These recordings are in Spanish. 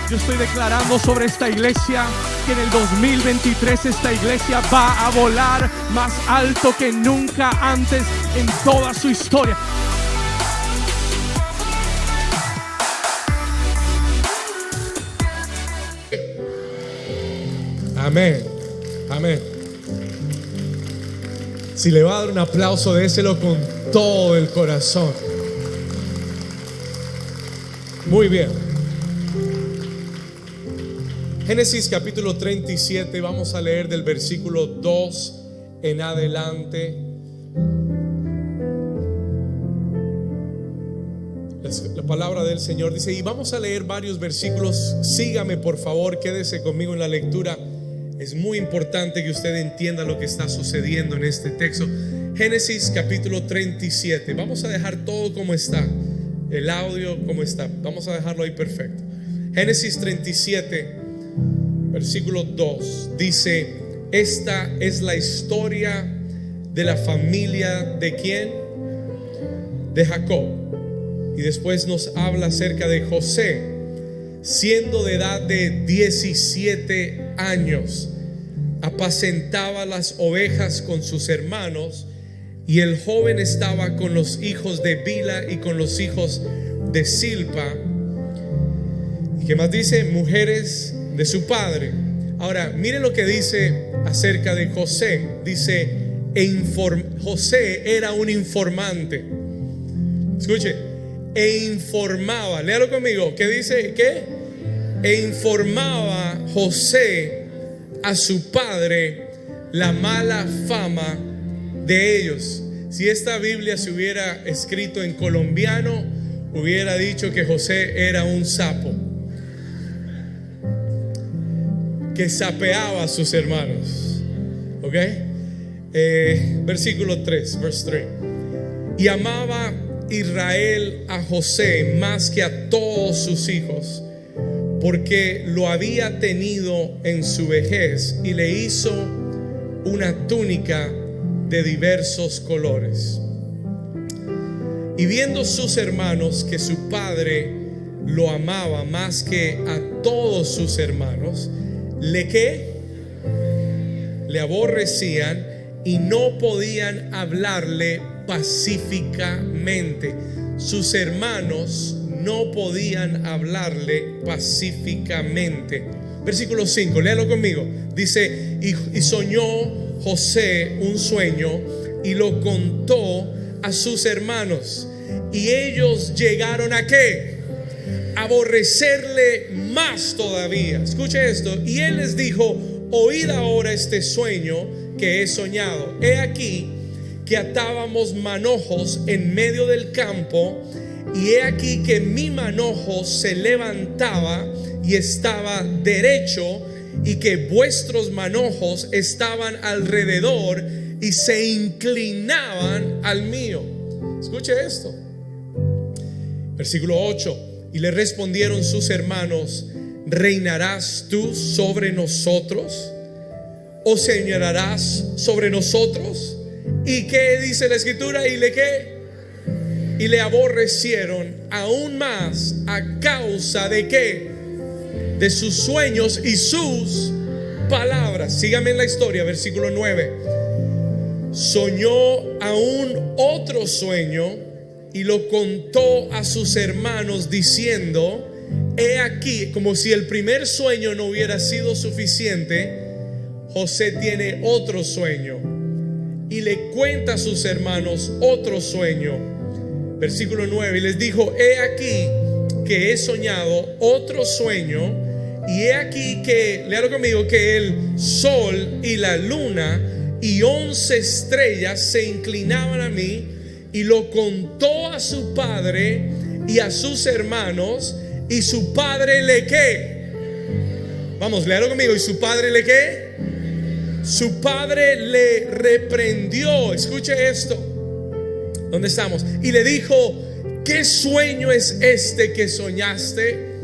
Yo estoy declarando sobre esta iglesia que en el 2023 esta iglesia va a volar más alto que nunca antes en toda su historia. Amén, amén. Si le va a dar un aplauso, déselo con todo el corazón. Muy bien. Génesis capítulo 37, vamos a leer del versículo 2 en adelante. La palabra del Señor dice, y vamos a leer varios versículos. Sígame por favor, quédese conmigo en la lectura. Es muy importante que usted entienda lo que está sucediendo en este texto. Génesis capítulo 37. Vamos a dejar todo como está, el audio como está. Vamos a dejarlo ahí perfecto. Génesis 37, versículo 2 dice: esta es la historia de la familia de ¿quién? De Jacob. Y después nos habla acerca de José. Siendo de edad de 17 años, apacentaba las ovejas con sus hermanos, y el joven estaba con los hijos de Bila y con los hijos de Silpa. ¿Y qué más dice? Mujeres de su padre. Ahora, miren lo que dice acerca de José. Dice, José era un informante. Escuche, e informaba, léalo conmigo. ¿Qué dice? ¿Qué? E informaba José a su padre la mala fama de ellos. Si esta Biblia se hubiera escrito en colombiano, hubiera dicho que José era un sapo que sapeaba a sus hermanos. ¿Ok? Versículo 3, verse 3. Y amaba Israel a José más que a todos sus hijos, porque lo había tenido en su vejez, y le hizo una túnica de diversos colores. Y viendo sus hermanos que su padre lo amaba más que a todos sus hermanos, le aborrecían y no podían hablarle pacíficamente. Sus hermanos no podían hablarle pacíficamente. Versículo 5, léalo conmigo. Dice, y soñó José un sueño y lo contó a sus hermanos, y ellos llegaron a ¿qué? Aborrecerle más todavía. Escuche esto. Y él les dijo: oíd ahora este sueño que he soñado. He aquí que atábamos manojos en medio del campo, y he aquí que mi manojo se levantaba y estaba derecho, y que vuestros manojos estaban alrededor y se inclinaban al mío. Escuche esto. Versículo 8. Y le respondieron sus hermanos: ¿reinarás tú sobre nosotros? ¿O señorarás sobre nosotros? ¿Y qué dice la escritura? ¿Y le qué? Y le aborrecieron aún más a causa de qué? De sus sueños y sus palabras. Sígame en la historia, versículo 9. Soñó aún otro sueño y lo contó a sus hermanos diciendo: he aquí, como si el primer sueño no hubiera sido suficiente, José tiene otro sueño y le cuenta a sus hermanos otro sueño. Versículo 9. Y les dijo: he aquí que he soñado otro sueño, y he aquí que, léalo conmigo, que el sol y la luna y 11 estrellas se inclinaban a mí. Y lo contó a su padre y a sus hermanos, y su padre le ¿qué? Vamos, léalo conmigo. ¿Y su padre le qué? Su padre le reprendió. Escuche esto. ¿Dónde estamos? Y le dijo: ¿qué sueño es este que soñaste?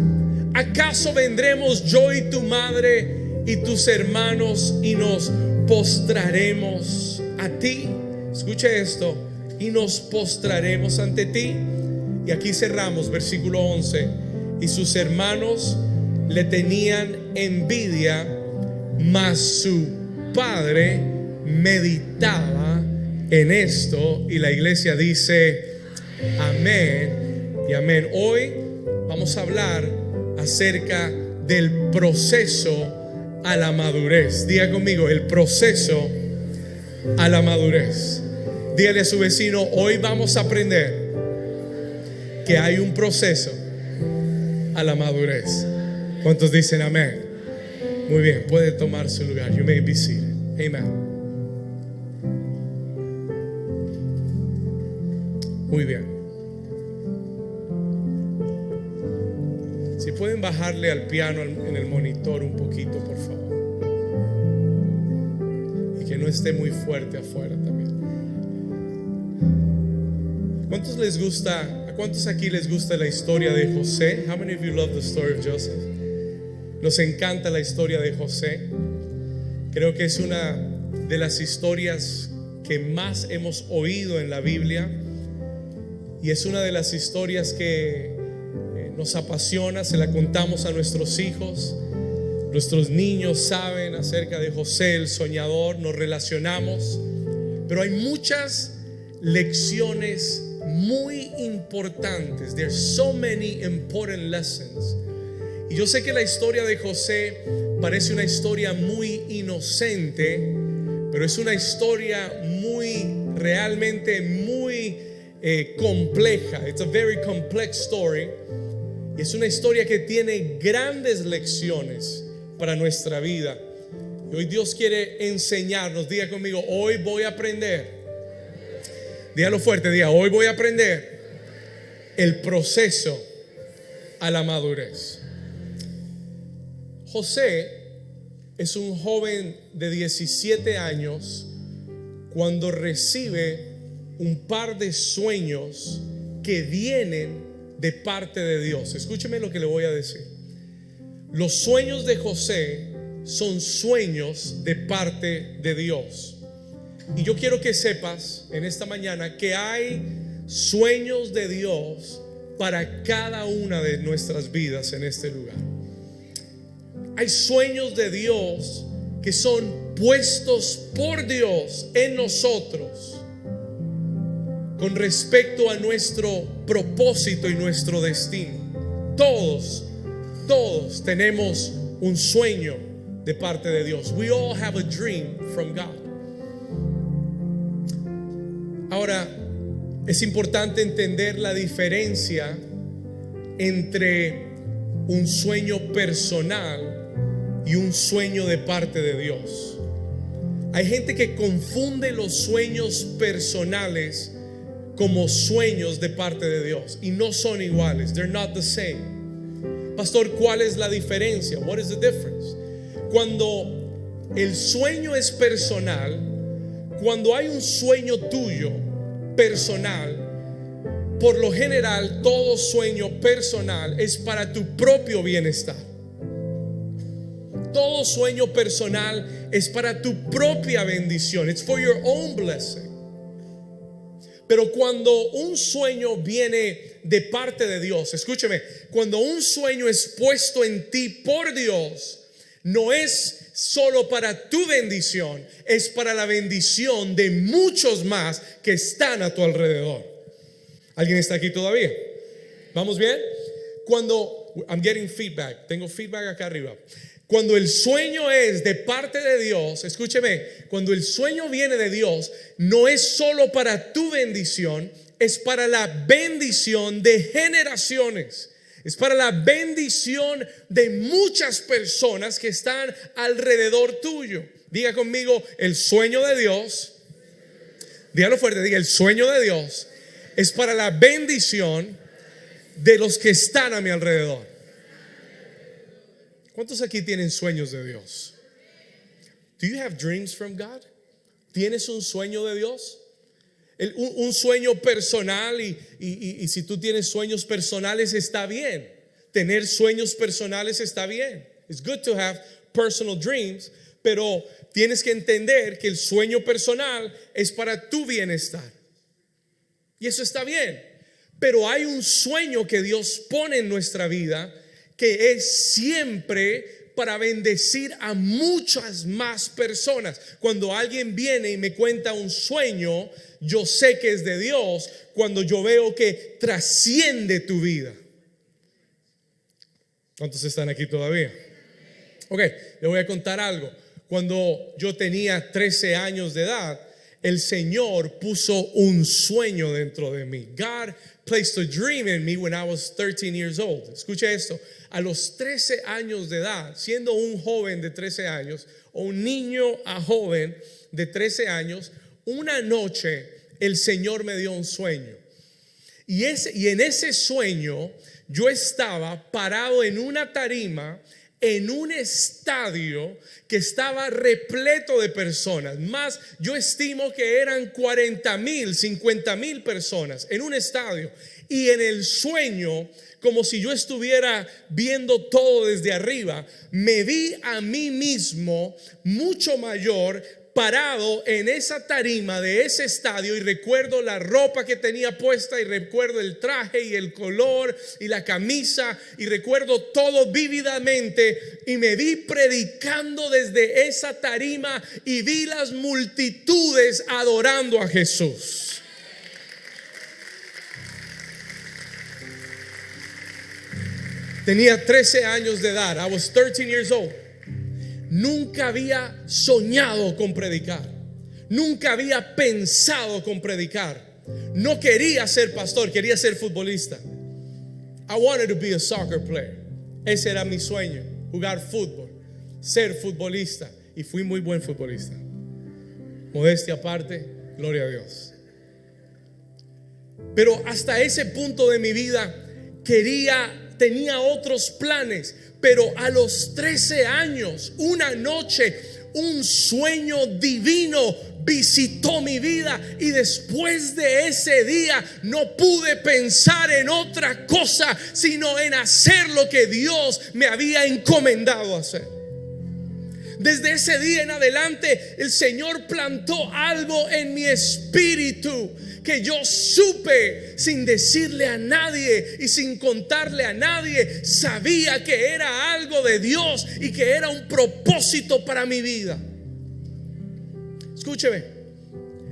¿Acaso vendremos yo y tu madre y tus hermanos y nos postraremos a ti? Escuche esto. Y nos postraremos ante ti. Y aquí cerramos, versículo 11. Y sus hermanos le tenían envidia, mas su padre meditaba en esto. Y la iglesia dice amén y amén. Hoy vamos a hablar acerca del proceso a la madurez. Diga conmigo, el proceso a la madurez. Dígale a su vecino, hoy vamos a aprender que hay un proceso a la madurez. ¿Cuántos dicen amén? Muy bien, puede tomar su lugar. You may be seated. Amen. Muy bien. Si pueden bajarle al piano en el monitor un poquito, por favor. Y que no esté muy fuerte afuera también. ¿Cuántos les gusta? ¿A cuántos aquí les gusta la historia de José? How many of you love the story of Joseph? Nos encanta la historia de José. Creo que es una de las historias que más hemos oído en la Biblia. Y es una de las historias que nos apasiona, se la contamos a nuestros hijos. Nuestros niños saben acerca de José el soñador, nos relacionamos. Pero hay muchas lecciones muy importantes. There's so many important lessons. Y yo sé que la historia de José parece una historia muy inocente, pero es una historia realmente muy compleja. It's a very complex story. Y es una historia que tiene grandes lecciones para nuestra vida. Y hoy Dios quiere enseñarnos. Diga conmigo, hoy voy a aprender. Dígalo fuerte, diga, hoy voy a aprender el proceso a la madurez. José es un joven de 17 años cuando recibe un par de sueños que vienen de parte de Dios. Escúcheme lo que le voy a decir. Los sueños de José son sueños de parte de Dios. Y yo quiero que sepas en esta mañana que hay sueños de Dios para cada una de nuestras vidas en este lugar. Hay sueños de Dios que son puestos por Dios en nosotros con respecto a nuestro propósito y nuestro destino. Todos tenemos un sueño de parte de Dios. We all have a dream from God. Ahora, es importante entender la diferencia entre un sueño personal y un sueño de parte de Dios. Hay gente que confunde los sueños personales como sueños de parte de Dios y no son iguales. They're not the same. Pastor, ¿cuál es la diferencia? What is the difference? Cuando el sueño es personal, cuando hay un sueño tuyo personal, por lo general todo sueño personal es para tu propio bienestar. Todo sueño personal es para tu propia bendición. It's for your own blessing. Pero cuando un sueño viene de parte de Dios, escúcheme, cuando un sueño es puesto en ti por Dios, no es solo para tu bendición, es para la bendición de muchos más que están a tu alrededor. ¿Alguien está aquí todavía? ¿Vamos bien? Cuando I'm getting feedback, tengo feedback acá arriba. Cuando el sueño es de parte de Dios, escúcheme, cuando el sueño viene de Dios, no es solo para tu bendición, es para la bendición de generaciones. Es para la bendición de muchas personas que están alrededor tuyo. Diga conmigo, el sueño de Dios, dígalo fuerte, diga, el sueño de Dios es para la bendición de los que están a mi alrededor. ¿Cuántos aquí tienen sueños de Dios? Do you have dreams from God? ¿Tienes un sueño de Dios? Un sueño personal y si tú tienes sueños personales está bien. Tener sueños personales está bien. It's good to have personal dreams, pero tienes que entender que el sueño personal es para tu bienestar. Y eso está bien. Pero hay un sueño que Dios pone en nuestra vida que es siempre para bendecir a muchas más personas. Cuando alguien viene y me cuenta un sueño, yo sé que es de Dios cuando yo veo que trasciende tu vida. ¿Cuántos están aquí todavía? Ok, le voy a contar algo. Cuando yo tenía 13 años de edad, el Señor puso un sueño dentro de mí. God placed a dream in me when I was 13 years old. Escuche esto. A los 13 años de edad, siendo un joven de 13 años o un niño a joven de 13 años, una noche el Señor me dio un sueño. Y en ese sueño yo estaba parado en una tarima en un estadio que estaba repleto de personas. Más, yo estimo que eran 40,000, 50,000 personas en un estadio. Y en el sueño, como si yo estuviera viendo todo desde arriba, me vi a mí mismo mucho mayor, parado en esa tarima de ese estadio, y recuerdo la ropa que tenía puesta, y recuerdo el traje y el color y la camisa, y recuerdo todo vívidamente, y me vi predicando desde esa tarima y vi las multitudes adorando a Jesús. Tenía 13 años de edad. I was 13 years old. Nunca había soñado con predicar. Nunca había pensado con predicar. No quería ser pastor, quería ser futbolista. I wanted to be a soccer player. Ese era mi sueño, jugar fútbol, ser futbolista. Y fui muy buen futbolista. Modestia aparte, gloria a Dios. Pero hasta ese punto de mi vida tenía otros planes. Pero a los 13 años, una noche, un sueño divino visitó mi vida, y después de ese día no pude pensar en otra cosa sino en hacer lo que Dios me había encomendado hacer. Desde ese día en adelante, el Señor plantó algo en mi espíritu que yo supe, sin decirle a nadie y sin contarle a nadie. Sabía que era algo de Dios y que era un propósito para mi vida. Escúcheme,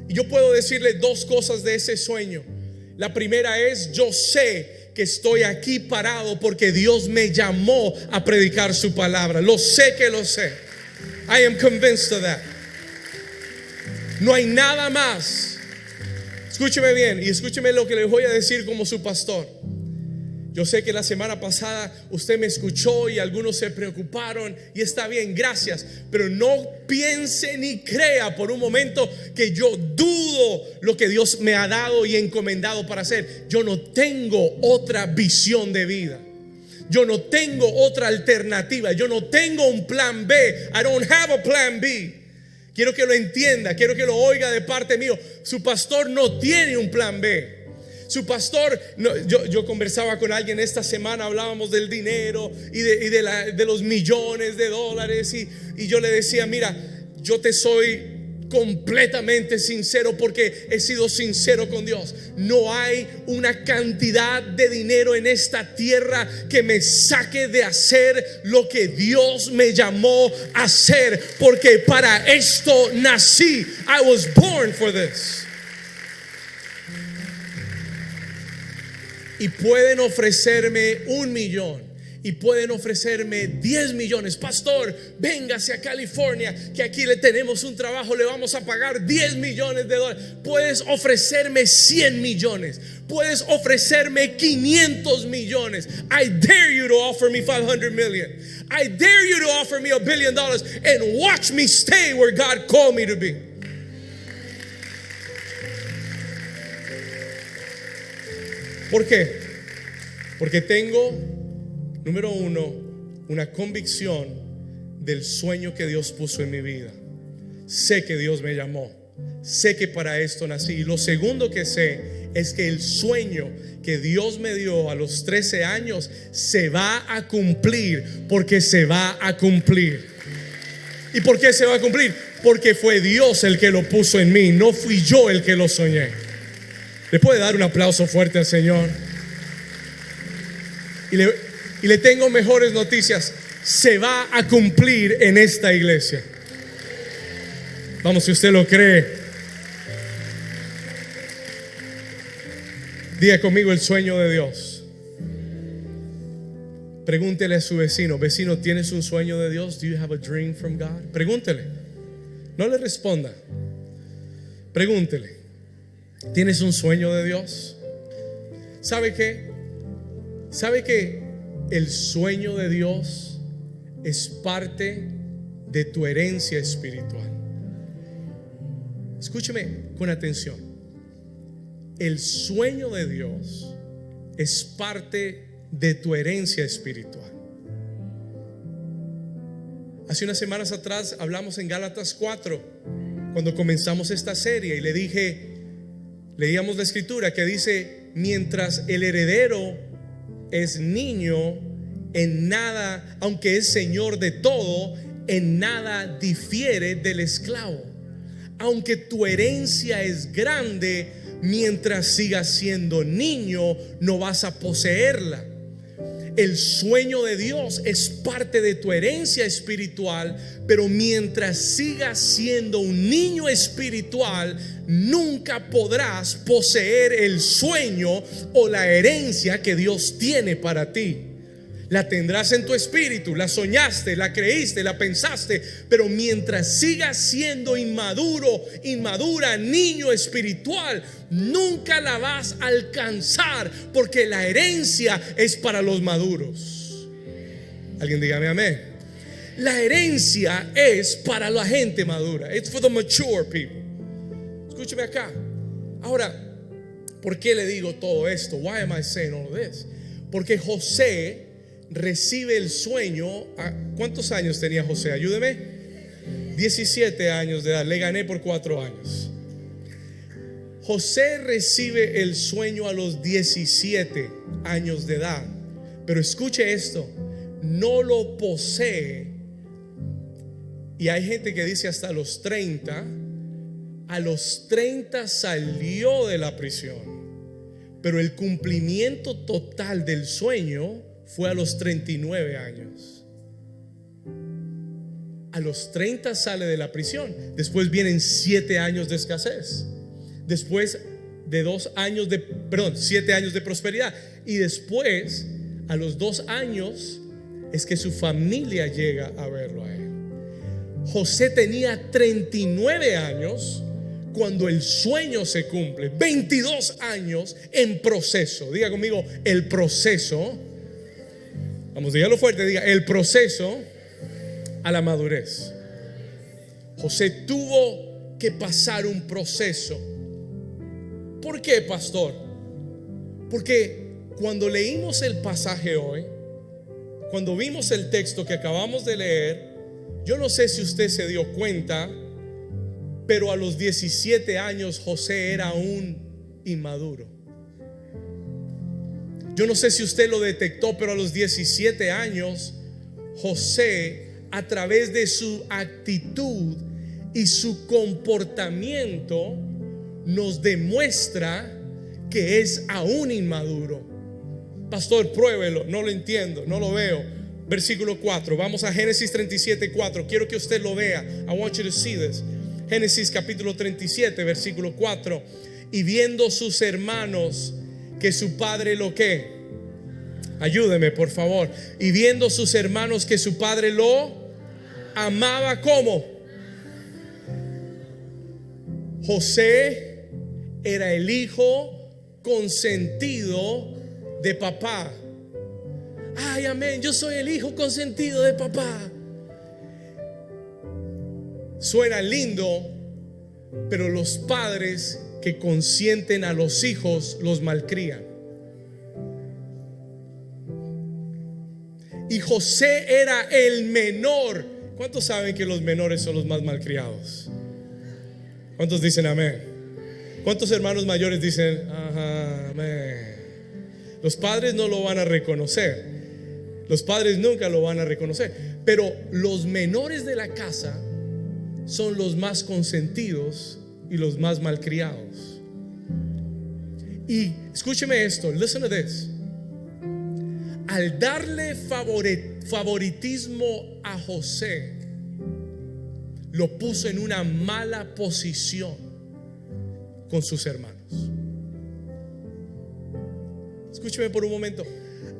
y yo puedo decirle dos cosas de ese sueño. La primera es: yo sé que estoy aquí parado porque Dios me llamó a predicar su palabra. Lo sé que lo sé. I am convinced of that. No hay nada más. Escúcheme bien y escúcheme lo que les voy a decir como su pastor. Yo sé que la semana pasada usted me escuchó y algunos se preocuparon, y está bien, gracias. Pero no piense ni crea por un momento que yo dudo lo que Dios me ha dado y encomendado para hacer. Yo no tengo otra visión de vida. Yo no tengo otra alternativa. Yo no tengo un plan B. I don't have a plan B. Quiero que lo entienda, quiero que lo oiga de parte mío. Su pastor no tiene un plan B. Su pastor, yo conversaba con alguien esta semana, hablábamos del dinero y de los millones de dólares, y yo le decía: mira, yo te soy completamente sincero porque he sido sincero con Dios. No hay una cantidad de dinero en esta tierra que me saque de hacer lo que Dios me llamó a hacer, porque para esto nací. I was born for this. Y pueden ofrecerme 1 millón, y pueden ofrecerme 10 millones. Pastor, véngase a California, que aquí le tenemos un trabajo, le vamos a pagar 10 millones de dólares. Puedes ofrecerme 100 millones, puedes ofrecerme 500 millones. I dare you to offer me 500 million. I dare you to offer me $1 billion, and watch me stay where God called me to be. ¿Por qué? Porque tengo, número uno, una convicción del sueño que Dios puso en mi vida. Sé que Dios me llamó. Sé que para esto nací. Y lo segundo que sé es que el sueño que Dios me dio a los 13 años se va a cumplir, porque se va a cumplir. ¿Y por qué se va a cumplir? Porque fue Dios el que lo puso en mí, no fui yo el que lo soñé. ¿Le puede dar un aplauso fuerte al Señor? Y le tengo mejores noticias. Se va a cumplir en esta iglesia. Vamos, si usted lo cree. Diga conmigo el sueño de Dios. Pregúntele a su vecino: vecino, ¿tienes un sueño de Dios? Do you have a dream from God? Pregúntele. No le responda. Pregúntele: ¿tienes un sueño de Dios? ¿Sabe qué? ¿Sabe que el sueño de Dios es parte de tu herencia espiritual? Escúcheme con atención. El sueño de Dios es parte de tu herencia espiritual. Hace unas semanas atrás hablamos en Gálatas 4, cuando comenzamos esta serie, y le dije, leíamos la escritura que dice: mientras el heredero es niño, en nada, aunque es señor de todo, en nada difiere del esclavo. Aunque tu herencia es grande, mientras sigas siendo niño, no vas a poseerla. El sueño de Dios es parte de tu herencia espiritual, pero mientras sigas siendo un niño espiritual, nunca podrás poseer el sueño o la herencia que Dios tiene para ti. La tendrás en tu espíritu, la soñaste, la creíste, la pensaste, pero mientras sigas siendo inmaduro, inmadura, niño espiritual, nunca la vas a alcanzar, porque la herencia es para los maduros. Alguien dígame amén. La herencia es para la gente madura. It's for the mature people. Escúcheme acá. Ahora, ¿por qué le digo todo esto? Why am I saying all this? Porque José recibe el sueño. ¿Cuántos años tenía José? Ayúdeme. 17 años de edad. Le gané por 4 años. José recibe el sueño a los 17 años de edad. Pero escuche esto: no lo posee. Y hay gente que dice hasta los 30. A los 30 salió de la prisión, pero el cumplimiento total del sueño fue a los 39 años. A los 30 sale de la prisión. Después vienen 7 años de escasez. Después de 7 años de prosperidad. Y después, a los 2 años, es que su familia llega a verlo a él. José tenía 39 años cuando el sueño se cumple. 22 años en proceso. Diga conmigo: el proceso. Vamos, dígalo fuerte, diga: el proceso a la madurez. José tuvo que pasar un proceso. ¿Por qué, pastor? Porque cuando leímos el pasaje hoy, cuando vimos el texto que acabamos de leer, yo no sé si usted se dio cuenta, pero a los 17 años José era un inmaduro. Yo no sé si usted lo detectó, pero a los 17 años José, a través de su actitud y su comportamiento, nos demuestra que es aún inmaduro. Pastor, pruébelo. No lo entiendo, no lo veo. Versículo 4. Vamos a Génesis 37, 4. Quiero que usted lo vea. I want you to see this. Génesis capítulo 37, versículo 4. Y viendo sus hermanos que su padre lo que, ayúdeme por favor. Y viendo sus hermanos que su padre lo amaba, ¿cómo? José era el hijo consentido de papá. Ay, amén, yo soy el hijo consentido de papá. Suena lindo, pero los padres que consienten a los hijos los malcrían. Y José era el menor. ¿Cuántos saben que los menores son los más malcriados? ¿Cuántos dicen amén? ¿Cuántos hermanos mayores dicen ajá, amén? Los padres no lo van a reconocer. Los padres nunca lo van a reconocer. Pero los menores de la casa son los más consentidos y los más malcriados. Y escúcheme esto, listen to this. al darle favoritismo a José, lo puso en una mala posición con sus hermanos. Escúcheme por un momento.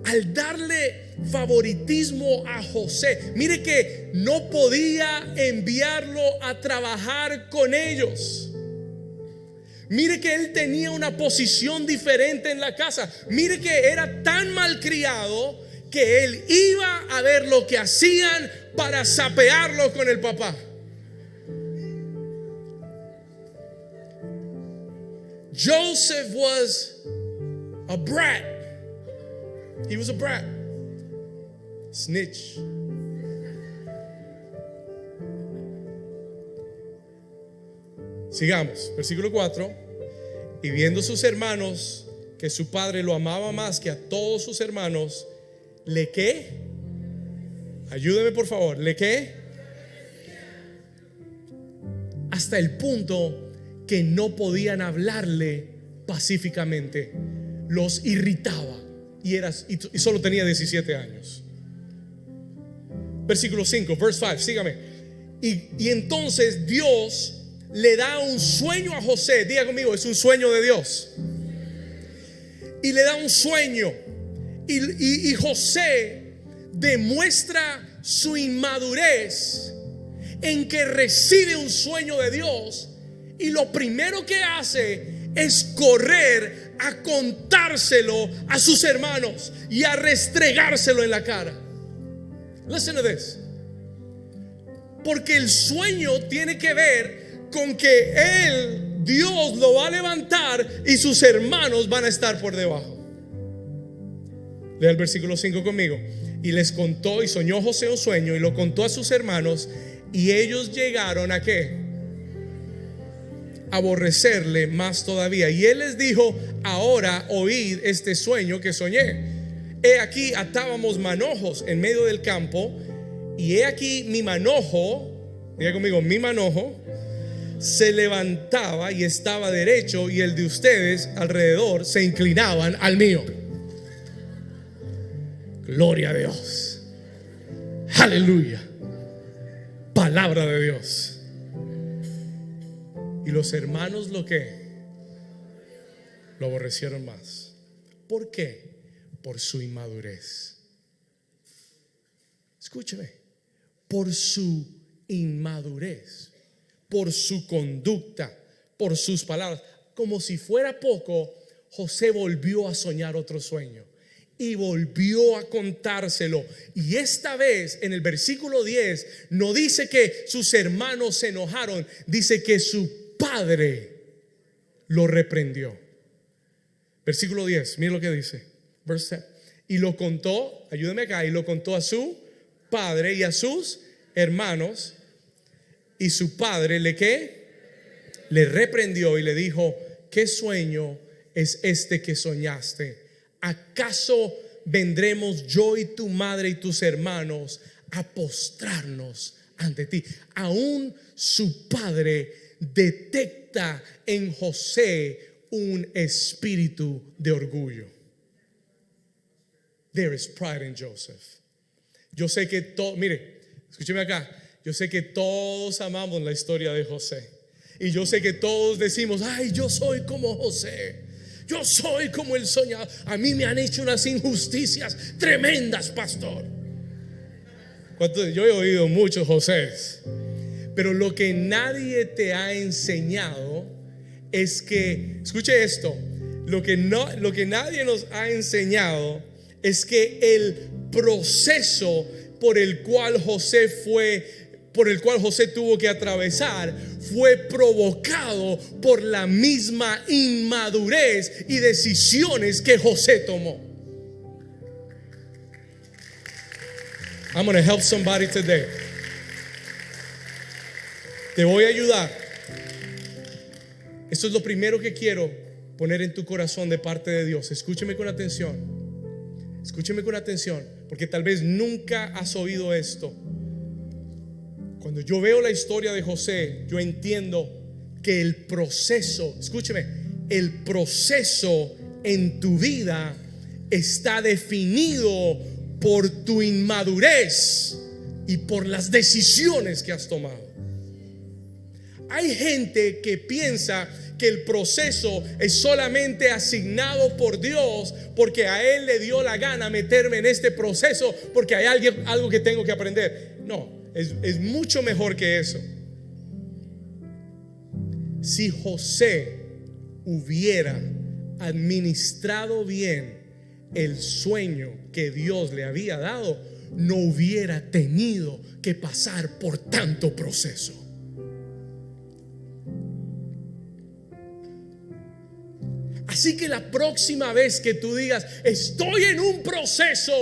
Al darle favoritismo a José, mire que no podía enviarlo a trabajar con ellos. Mire que él tenía una posición diferente en la casa. Mire que era tan malcriado que él iba a ver lo que hacían para sapearlo con el papá. Joseph was a brat. He was a brat. Snitch. Sigamos, versículo 4. Y viendo sus hermanos que su padre lo amaba más que a todos sus hermanos, ¿le qué? Ayúdeme por favor, ¿le qué? Hasta el punto que no podían hablarle pacíficamente. Los irritaba. Y solo tenía 17 años. Versículo 5, verse 5, sígame. Y entonces Dios le da un sueño a José. Diga conmigo, es un sueño de Dios. Y le da un sueño. Y José demuestra su inmadurez en que recibe un sueño de Dios. Y lo primero que hace es correr a contárselo a sus hermanos y a restregárselo en la cara. Listen to this. Porque el sueño tiene que ver con que Dios lo va a levantar y sus hermanos van a estar por debajo. Lea el versículo 5 conmigo. Y les contó, y soñó José un sueño y lo contó a sus hermanos, y ellos llegaron a ¿qué? Aborrecerle más todavía. Y él les dijo: ahora oíd este sueño que soñé. He aquí atábamos manojos en medio del campo, y he aquí mi manojo, diga conmigo, mi manojo se levantaba y estaba derecho, y el de ustedes alrededor se inclinaban al mío. Gloria a Dios. Aleluya. Palabra de Dios. Y los hermanos lo aborrecieron más. ¿Por qué? Por su inmadurez. Escúcheme. Por su inmadurez, por su conducta, por sus palabras. Como si fuera poco, José volvió a soñar otro sueño y volvió a contárselo. Y esta vez en el versículo 10 no dice que sus hermanos se enojaron, dice que su padre lo reprendió. Versículo 10, mira lo que dice. Verse 10. Y lo contó, ayúdeme acá, y lo contó a su padre y a sus hermanos. Y su padre le reprendió y le dijo: ¿qué sueño es este que soñaste? ¿Acaso vendremos yo y tu madre y tus hermanos a postrarnos ante ti? Aún su padre detecta en José un espíritu de orgullo. There is pride in Joseph. Yo sé que mire, escúcheme acá. Yo sé que todos amamos la historia de José. Y yo sé que todos decimos: ay, yo soy como José. Yo soy como el soñador. A mí me han hecho unas injusticias tremendas, pastor. Yo he oído muchos Josés. Pero lo que nadie te ha enseñado es que, escuche esto, lo que nadie nos ha enseñado es que el proceso por el cual José tuvo que atravesar fue provocado por la misma inmadurez y decisiones que José tomó. I'm going to help somebody today. Te voy a ayudar. Esto es lo primero que quiero poner en tu corazón de parte de Dios. Escúcheme con atención. Escúcheme con atención, porque tal vez nunca has oído esto. Cuando yo veo la historia de José, yo entiendo que el proceso, escúcheme, el proceso en tu vida está definido por tu inmadurez y por las decisiones que has tomado. Hay gente que piensa que el proceso es solamente asignado por Dios porque a Él le dio la gana meterme en este proceso porque hay algo que tengo que aprender. No, es mucho mejor que eso. Si José hubiera administrado bien el sueño que Dios le había dado, no hubiera tenido que pasar por tanto proceso. Así que la próxima vez que tú digas estoy en un proceso,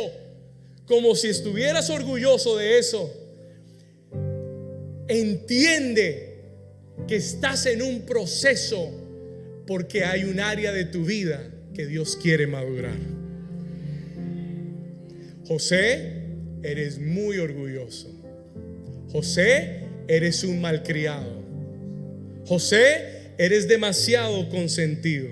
como si estuvieras orgulloso de eso, entiende que estás en un proceso porque hay un área de tu vida que Dios quiere madurar. José, eres muy orgulloso. José, eres un malcriado. José, eres demasiado consentido.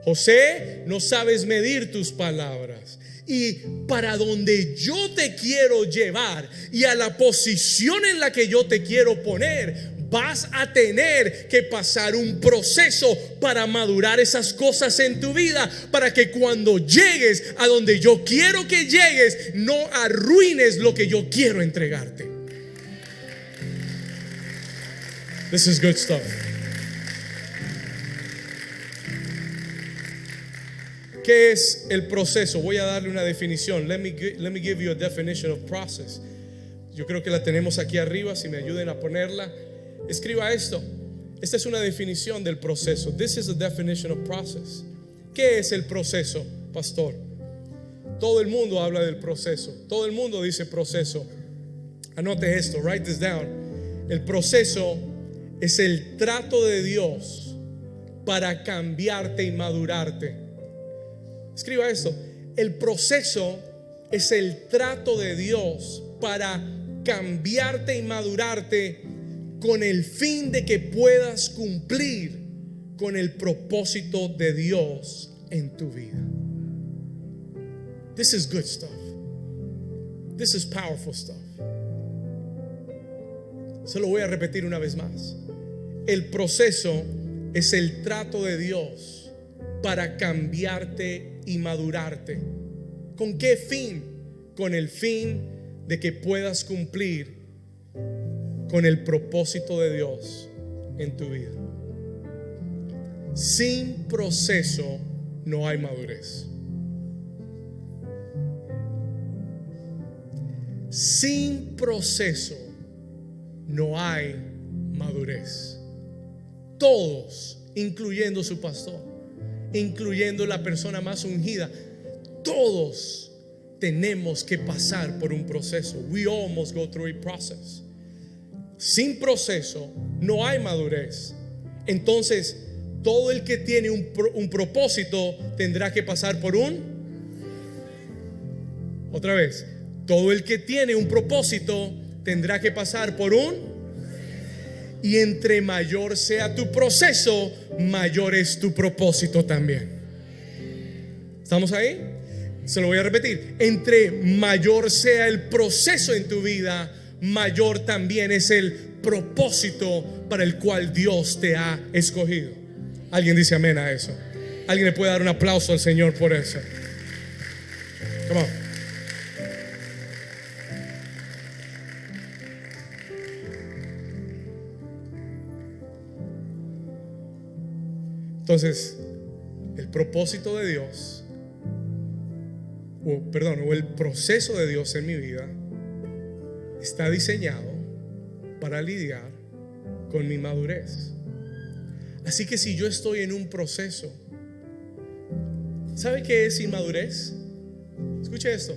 José, no sabes medir tus palabras. Y para donde yo te quiero llevar y a la posición en la que yo te quiero poner, vas a tener que pasar un proceso para madurar esas cosas en tu vida, para que cuando llegues a donde yo quiero que llegues, no arruines lo que yo quiero entregarte. This is good stuff. ¿Qué es el proceso? Voy a darle una definición. Let me give you a definition of process. Yo creo que la tenemos aquí arriba. Si me ayuden a ponerla, escriba esto. Esta es una definición del proceso. This is a definition of process. ¿Qué es el proceso, pastor? Todo el mundo habla del proceso. Todo el mundo dice proceso. Anote esto, write this down. El proceso es el trato de Dios para cambiarte y madurarte. Escriba esto. El proceso es el trato de Dios para cambiarte y madurarte con el fin de que puedas cumplir con el propósito de Dios en tu vida. This is good stuff. This is powerful stuff. Se lo voy a repetir una vez más. El proceso es el trato de Dios para cambiarte y madurarte. ¿Con qué fin? Con el fin de que puedas cumplir con el propósito de Dios en tu vida. Sin proceso no hay madurez. Sin proceso no hay madurez. Todos, incluyendo su pastor, incluyendo la persona más ungida, todos tenemos que pasar por un proceso. We all must go through a process. Sin proceso no hay madurez. Entonces todo el que tiene un propósito tendrá que pasar por otra vez, todo el que tiene un propósito tendrá que pasar por y entre mayor sea tu proceso, mayor es tu propósito también. ¿Estamos ahí? Se lo voy a repetir. Entre mayor sea el proceso en tu vida, mayor también es el propósito para el cual Dios te ha escogido. ¿Alguien dice amén a eso? ¿Alguien le puede dar un aplauso al Señor por eso? Come on. Entonces, el propósito de Dios, o el proceso de Dios en mi vida está diseñado para lidiar con mi madurez. Así que si yo estoy en un proceso, ¿sabe qué es inmadurez? Escuche esto.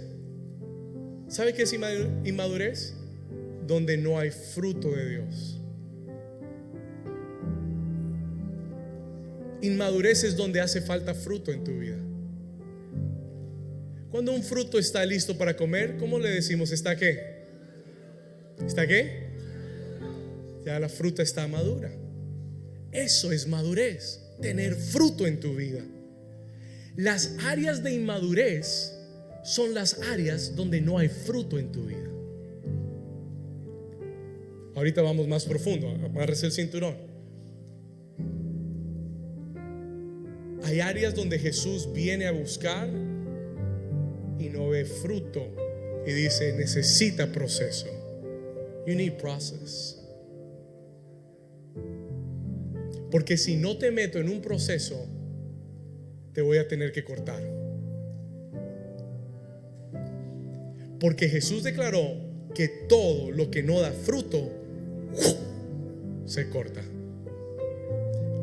¿Sabe qué es inmadurez? Donde no hay fruto de Dios. Inmadurez es donde hace falta fruto en tu vida. Cuando un fruto está listo para comer, ¿cómo le decimos? ¿Está qué? ¿Está qué? Ya la fruta está madura. Eso es madurez, tener fruto en tu vida. Las áreas de inmadurez son las áreas donde no hay fruto en tu vida. Ahorita vamos más profundo, agárrese el cinturón. Hay áreas donde Jesús viene a buscar y no ve fruto y dice, necesita proceso. You need process. Porque si no te meto en un proceso, te voy a tener que cortar. Porque Jesús declaró que todo lo que no da fruto se corta.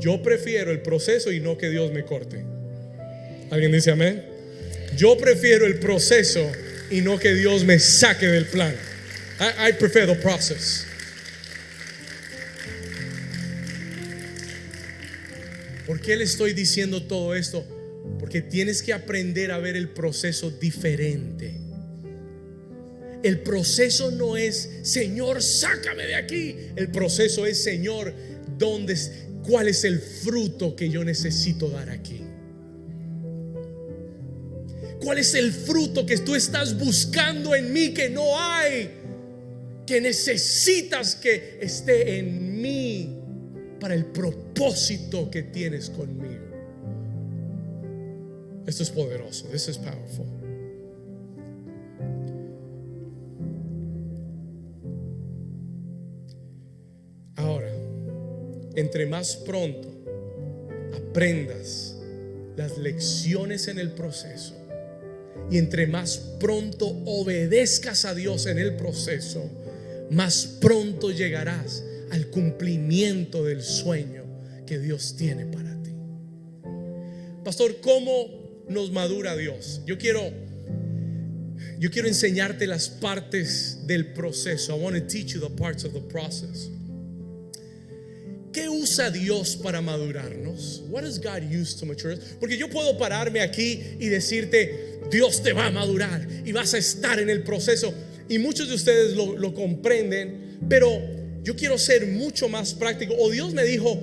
Yo prefiero el proceso y no que Dios me corte. ¿Alguien dice amén? Yo prefiero el proceso y no que Dios me saque del plan. I prefer the process. ¿Por qué le estoy diciendo todo esto? Porque tienes que aprender a ver el proceso diferente. El proceso no es, Señor, sácame de aquí. El proceso es, Señor, ¿cuál es el fruto que yo necesito dar aquí? ¿Cuál es el fruto que tú estás buscando en mí que no hay? Que necesitas que esté en mí para el propósito que tienes conmigo. Esto es poderoso. This is powerful. Ahora, entre más pronto aprendas las lecciones en el proceso y entre más pronto obedezcas a Dios en el proceso, más pronto llegarás al cumplimiento del sueño que Dios tiene para ti. Pastor, ¿cómo nos madura Dios? Yo quiero enseñarte las partes del proceso. I want to teach you the parts of the process. ¿Qué usa Dios para madurarnos? What does God use to mature us? Porque yo puedo pararme aquí y decirte, Dios te va a madurar y vas a estar en el proceso, y muchos de ustedes lo comprenden, pero yo quiero ser mucho más práctico. O Dios me dijo,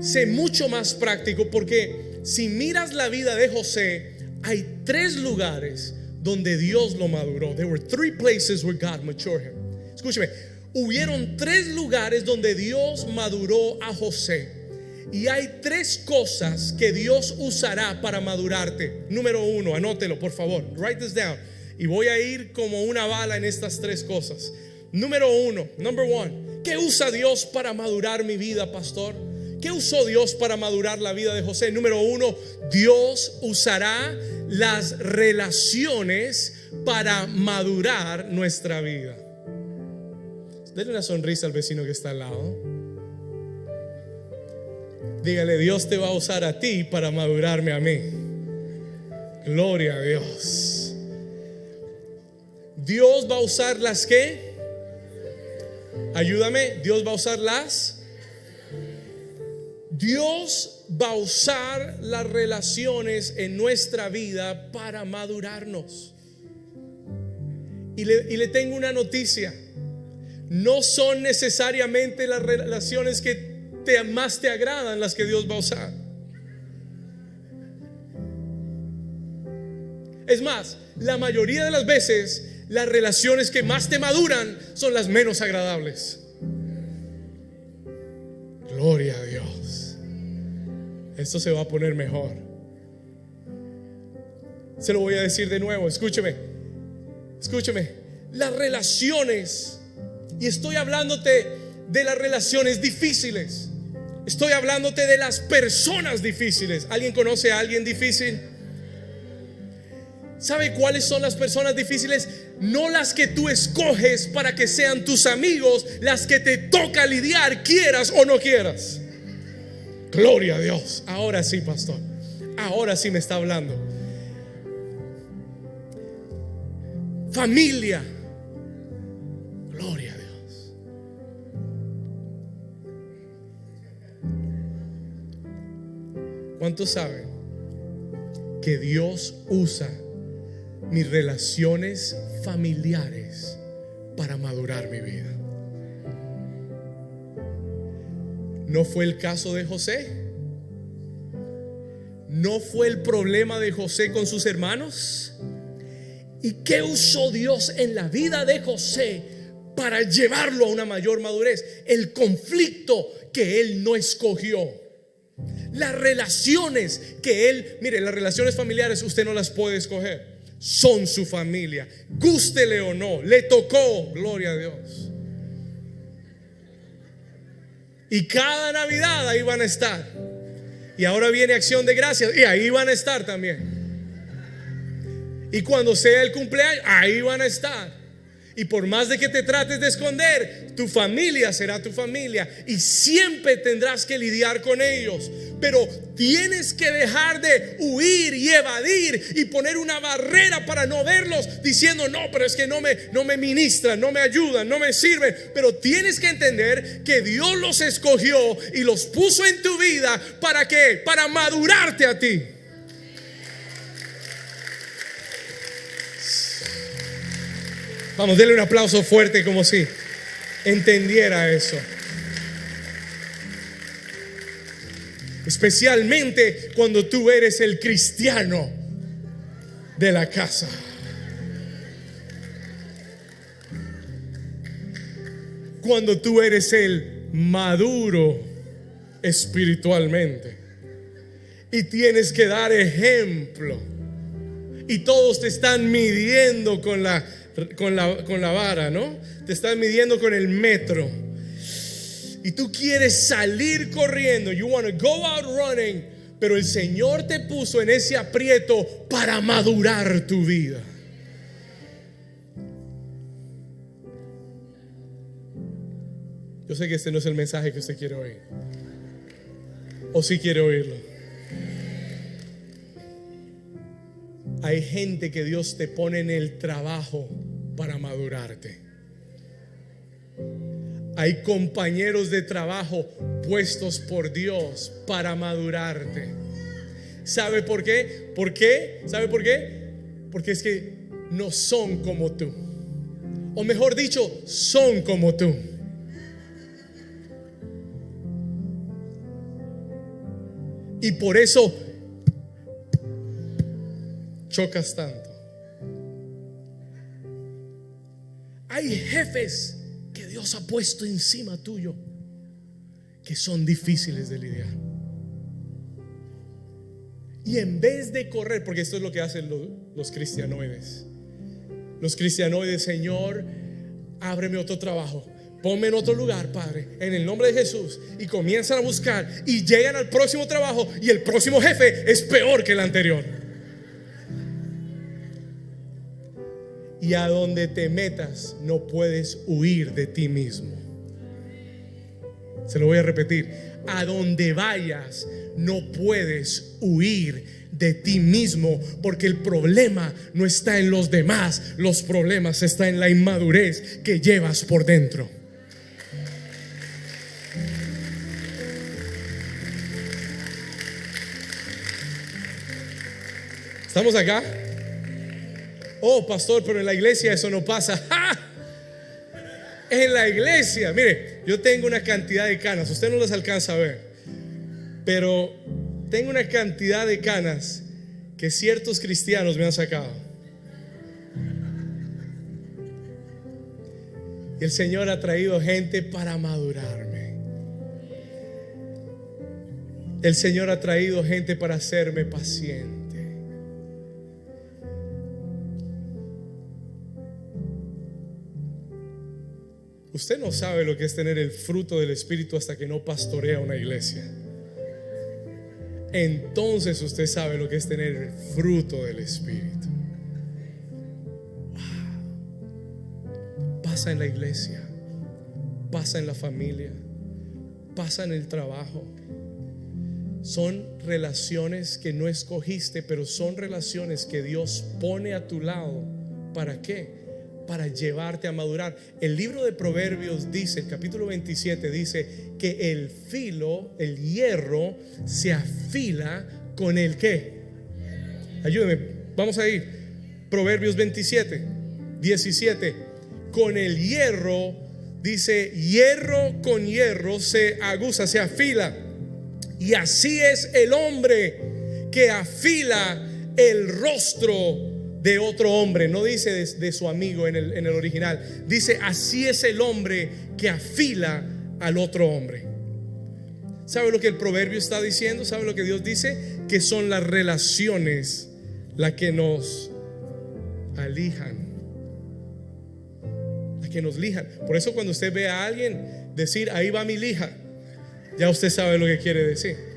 sé mucho más práctico, porque si miras la vida de José, hay 3 lugares donde Dios lo maduró. There were 3 places where God matured him. Escúcheme, hubieron 3 lugares donde Dios maduró a José. Y hay 3 cosas que Dios usará para madurarte. Número 1, anótelo por favor. Write this down. Y voy a ir como una bala en estas 3 cosas. Número 1, number 1. ¿Qué usa Dios para madurar mi vida, pastor? ¿Qué usó Dios para madurar la vida de José? Número 1, Dios usará las relaciones para madurar nuestra vida. Denle una sonrisa al vecino que está al lado. Dígale, Dios te va a usar a ti para madurarme a mí. Gloria a Dios. Dios va a usar las ¿qué? Ayúdame. Dios va a usar Dios va a usar las relaciones en nuestra vida para madurarnos. Y le tengo una noticia. No son necesariamente las relaciones que más te agradan las que Dios va a usar. Es más, la mayoría de las veces las relaciones que más te maduran son las menos agradables. Gloria a Dios. Esto se va a poner mejor. Se lo voy a decir de nuevo. Escúcheme. Las relaciones, y estoy hablándote de las relaciones difíciles. Estoy hablándote de las personas difíciles. ¿Alguien conoce a alguien difícil? ¿Sabe cuáles son las personas difíciles? No las que tú escoges para que sean tus amigos, las que te toca lidiar, quieras o no quieras. Gloria a Dios. Ahora sí, pastor. Ahora sí me está hablando. Familia. Gloria a Dios. ¿Cuántos saben que Dios usa mis relaciones familiares para madurar mi vida? ¿No fue el caso de José? ¿no fue el problema de José con sus hermanos? ¿Y qué usó Dios en la vida de José para llevarlo a una mayor madurez? El conflicto que él no escogió. Las relaciones que él, mire, las relaciones familiares usted no las puede escoger. Son su familia, gústele o no, le tocó, gloria a Dios. Y cada Navidad ahí van a estar. Y ahora viene Acción de Gracias y ahí van a estar también. Y cuando sea el cumpleaños, ahí van a estar. Y por más de que te trates de esconder, tu familia será tu familia y siempre tendrás que lidiar con ellos. Pero tienes que dejar de huir y evadir y poner una barrera para no verlos, diciendo no, pero es que no me ministran, no me ayudan, no me sirven. Pero tienes que entender que Dios los escogió y los puso en tu vida. ¿Para qué? Para madurarte a ti. Vamos, denle un aplauso fuerte como si entendiera eso. Especialmente cuando tú eres el cristiano de la casa. Cuando tú eres el maduro espiritualmente y tienes que dar ejemplo y todos te están midiendo con la vara, ¿no? Te están midiendo con el metro y tú quieres salir corriendo. You want to go out running, pero el Señor te puso en ese aprieto para madurar tu vida. Yo sé que este no es el mensaje que usted quiere oír, o si quiere oírlo. Hay gente que Dios te pone en el trabajo para madurarte. Hay compañeros de trabajo puestos por Dios para madurarte. ¿Sabe por qué? ¿Por qué? ¿Sabe por qué? Porque es que no son como tú. O mejor dicho, son como tú. Y por eso chocas tanto. Hay jefes que Dios ha puesto encima tuyo que son difíciles de lidiar. Y en vez de correr, porque esto es lo que hacen los cristianoides. Los cristianoides: Señor, ábreme otro trabajo, ponme en otro lugar, Padre, en el nombre de Jesús. Y comienzan a buscar y llegan al próximo trabajo y el próximo jefe es peor que el anterior. Y a donde te metas no puedes huir de ti mismo. Se lo voy a repetir: a donde vayas no puedes huir de ti mismo, porque el problema no está en los demás, los problemas están en la inmadurez que llevas por dentro. ¿Estamos acá? Oh, pastor, pero en la iglesia eso no pasa. ¡Ja! En la iglesia, mire, yo tengo una cantidad de canas, usted no las alcanza a ver, pero tengo una cantidad de canas que ciertos cristianos me han sacado. Y el Señor ha traído gente para madurarme. El Señor ha traído gente para hacerme paciente. Usted no sabe lo que es tener el fruto del Espíritu hasta que no pastorea una iglesia. Entonces usted sabe lo que es tener el fruto del Espíritu. Wow. Pasa en la iglesia, pasa en la familia, pasa en el trabajo. Son relaciones que no escogiste, pero son relaciones que Dios pone a tu lado. ¿Para qué? Para llevarte a madurar. El libro de Proverbios dice, el capítulo 27 dice que el filo, el hierro, se afila con el ¿qué? Ayúdeme, vamos a ir. Proverbios 27, 17. Con el hierro, dice, hierro con hierro se aguza, se afila. Y así es el hombre que afila el rostro de otro hombre. No dice de su amigo en el original. Dice, así es el hombre que afila al otro hombre. ¿Sabe lo que el proverbio está diciendo? ¿Sabe lo que Dios dice? Que son las relaciones las que nos alijan, las que nos lijan. Por eso cuando usted ve a alguien decir, ahí va mi lija, ya usted sabe lo que quiere decir.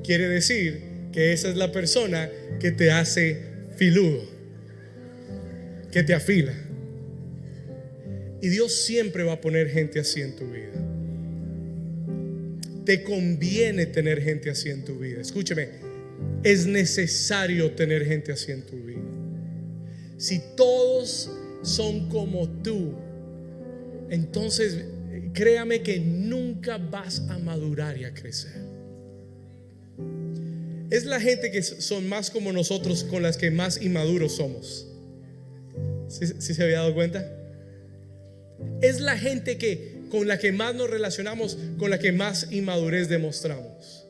Quiere decir que esa es la persona que te hace filudo, que te afila. Y Dios siempre va a poner gente así en tu vida. Te conviene tener gente así en tu vida. Escúcheme, es necesario tener gente así en tu vida. Si todos son como tú, entonces créame que nunca vas a madurar y a crecer. Es la gente que son más como nosotros con las que más inmaduros somos. ¿Sí se había dado cuenta? Es la gente con la que más nos relacionamos, con la que más inmadurez demostramos.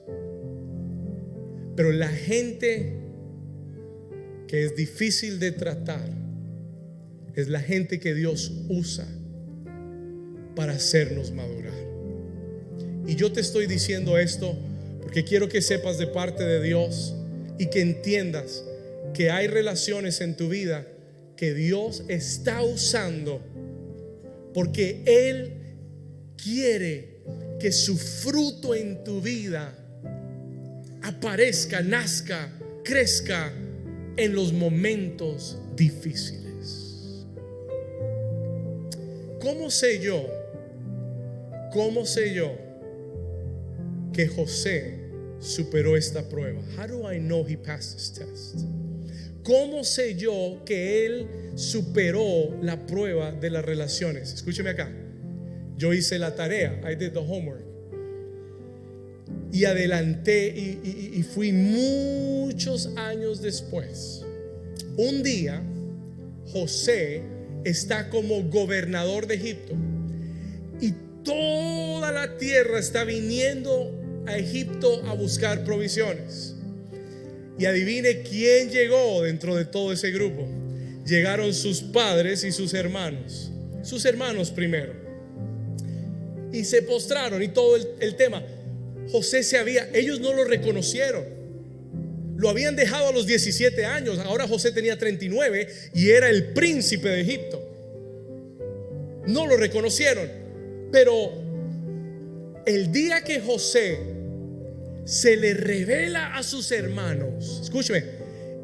Pero la gente que es difícil de tratar es la gente que Dios usa para hacernos madurar. Y yo te estoy diciendo esto porque quiero que sepas de parte de Dios y que entiendas que hay relaciones en tu vida que Dios está usando porque Él quiere que su fruto en tu vida aparezca, nazca, crezca en los momentos difíciles. ¿Cómo sé yo que José superó esta prueba? How do I know he passed this test? ¿Cómo sé yo que él superó la prueba de las relaciones? Escúcheme acá. Yo hice la tarea, I did the homework, y adelanté y fui muchos años después. Un día José está como gobernador de Egipto y toda la tierra está viniendo a Egipto a buscar provisiones. Y adivine quién llegó dentro de todo ese grupo. Llegaron sus padres y sus hermanos. Sus hermanos primero. Y se postraron y todo el tema. José ellos no lo reconocieron. Lo habían dejado a los 17 años. Ahora José tenía 39 y era el príncipe de Egipto. No lo reconocieron. Pero el día que José se le revela a sus hermanos, escúcheme,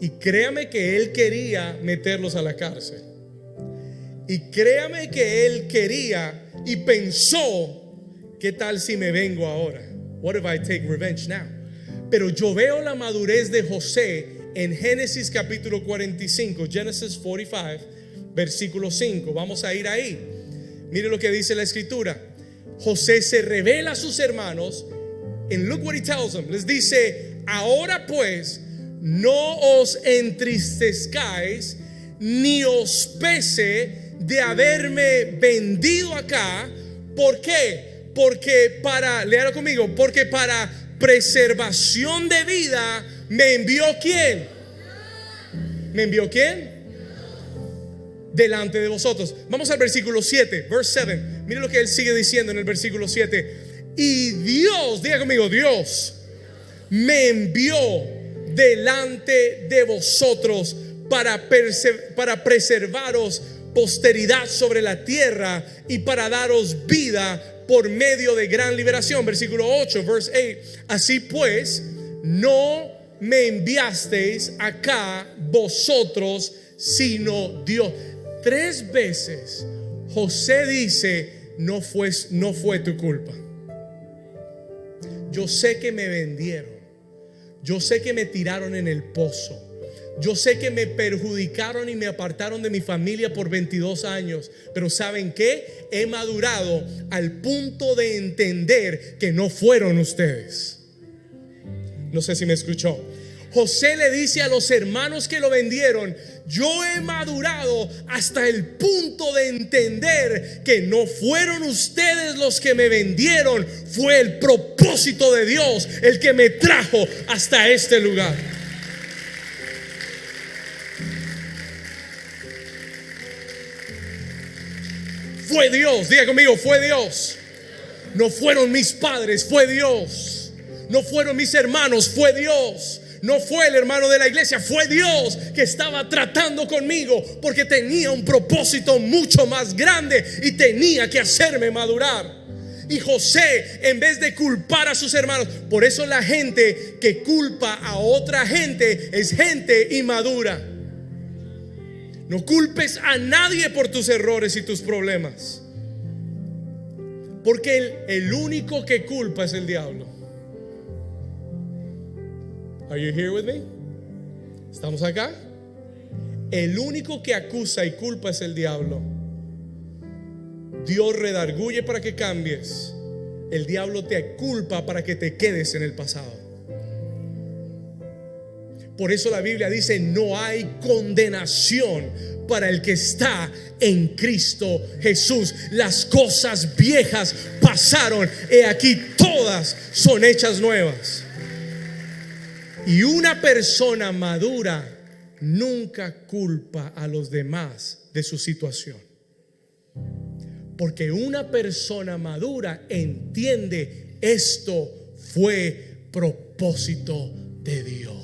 y créame que él quería meterlos a la cárcel, y créame que él quería y pensó, ¿qué tal si me vengo ahora? What if I take revenge now? Pero yo veo la madurez de José en Génesis capítulo 45, Genesis 45, versículo 5. Vamos a ir ahí. Mire lo que dice la escritura. José se revela a sus hermanos. And look what he tells them. Les dice: ahora pues, no os entristezcáis ni os pese de haberme vendido acá. ¿Por qué? Porque léalo conmigo, porque para preservación de vida me envió ¿quién? ¿Me envió quién? Delante de vosotros. Vamos al versículo 7, verse 7. Mire lo que él sigue diciendo en el versículo 7. Y Dios, diga conmigo, Dios me envió delante de vosotros para preservaros posteridad sobre la tierra y para daros vida por medio de gran liberación. Versículo 8, verse 8. Así pues, no me enviasteis acá vosotros, sino Dios. 3 veces José dice: no fue tu culpa. Yo sé que me vendieron, yo sé que me tiraron en el pozo, yo sé que me perjudicaron y me apartaron de mi familia por 22 años, pero ¿saben qué? He madurado al punto de entender que no fueron ustedes. No sé si me escuchó. José le dice a los hermanos que lo vendieron: yo he madurado hasta el punto de entender que no fueron ustedes los que me vendieron, fue el propósito de Dios el que me trajo hasta este lugar. Fue Dios, diga conmigo, fue Dios. No fueron mis padres, fue Dios. No fueron mis hermanos, fue Dios. No fue el hermano de la iglesia, fue Dios que estaba tratando conmigo, porque tenía un propósito mucho más grande y tenía que hacerme madurar. Y José, en vez de culpar a sus hermanos, por eso la gente que culpa a otra gente es gente inmadura. No culpes a nadie por tus errores y tus problemas, porque el único que culpa es el diablo. Are you here with me? ¿Estamos acá? El único que acusa y culpa es el diablo. Dios redarguye para que cambies. El diablo te culpa para que te quedes en el pasado. Por eso la Biblia dice: no hay condenación para el que está en Cristo Jesús. Las cosas viejas pasaron, he aquí todas son hechas nuevas. Y una persona madura nunca culpa a los demás de su situación, porque una persona madura entiende: esto fue propósito de Dios.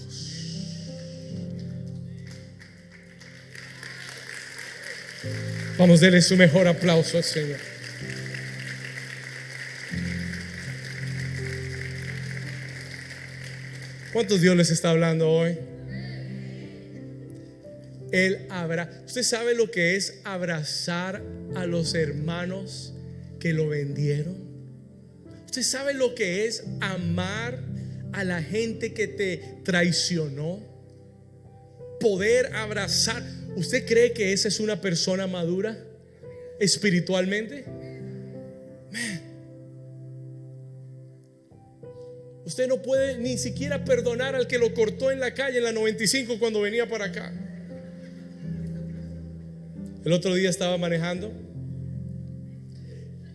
Vamos a darle su mejor aplauso al Señor. ¿Cuántos Dios les está hablando hoy? ¿Usted sabe lo que es abrazar a los hermanos que lo vendieron? ¿Usted sabe lo que es amar a la gente que te traicionó? Poder abrazar. ¿Usted cree que esa es una persona madura espiritualmente? Usted no puede ni siquiera perdonar al que lo cortó en la calle en la 95 cuando venía para acá. El otro día estaba manejando,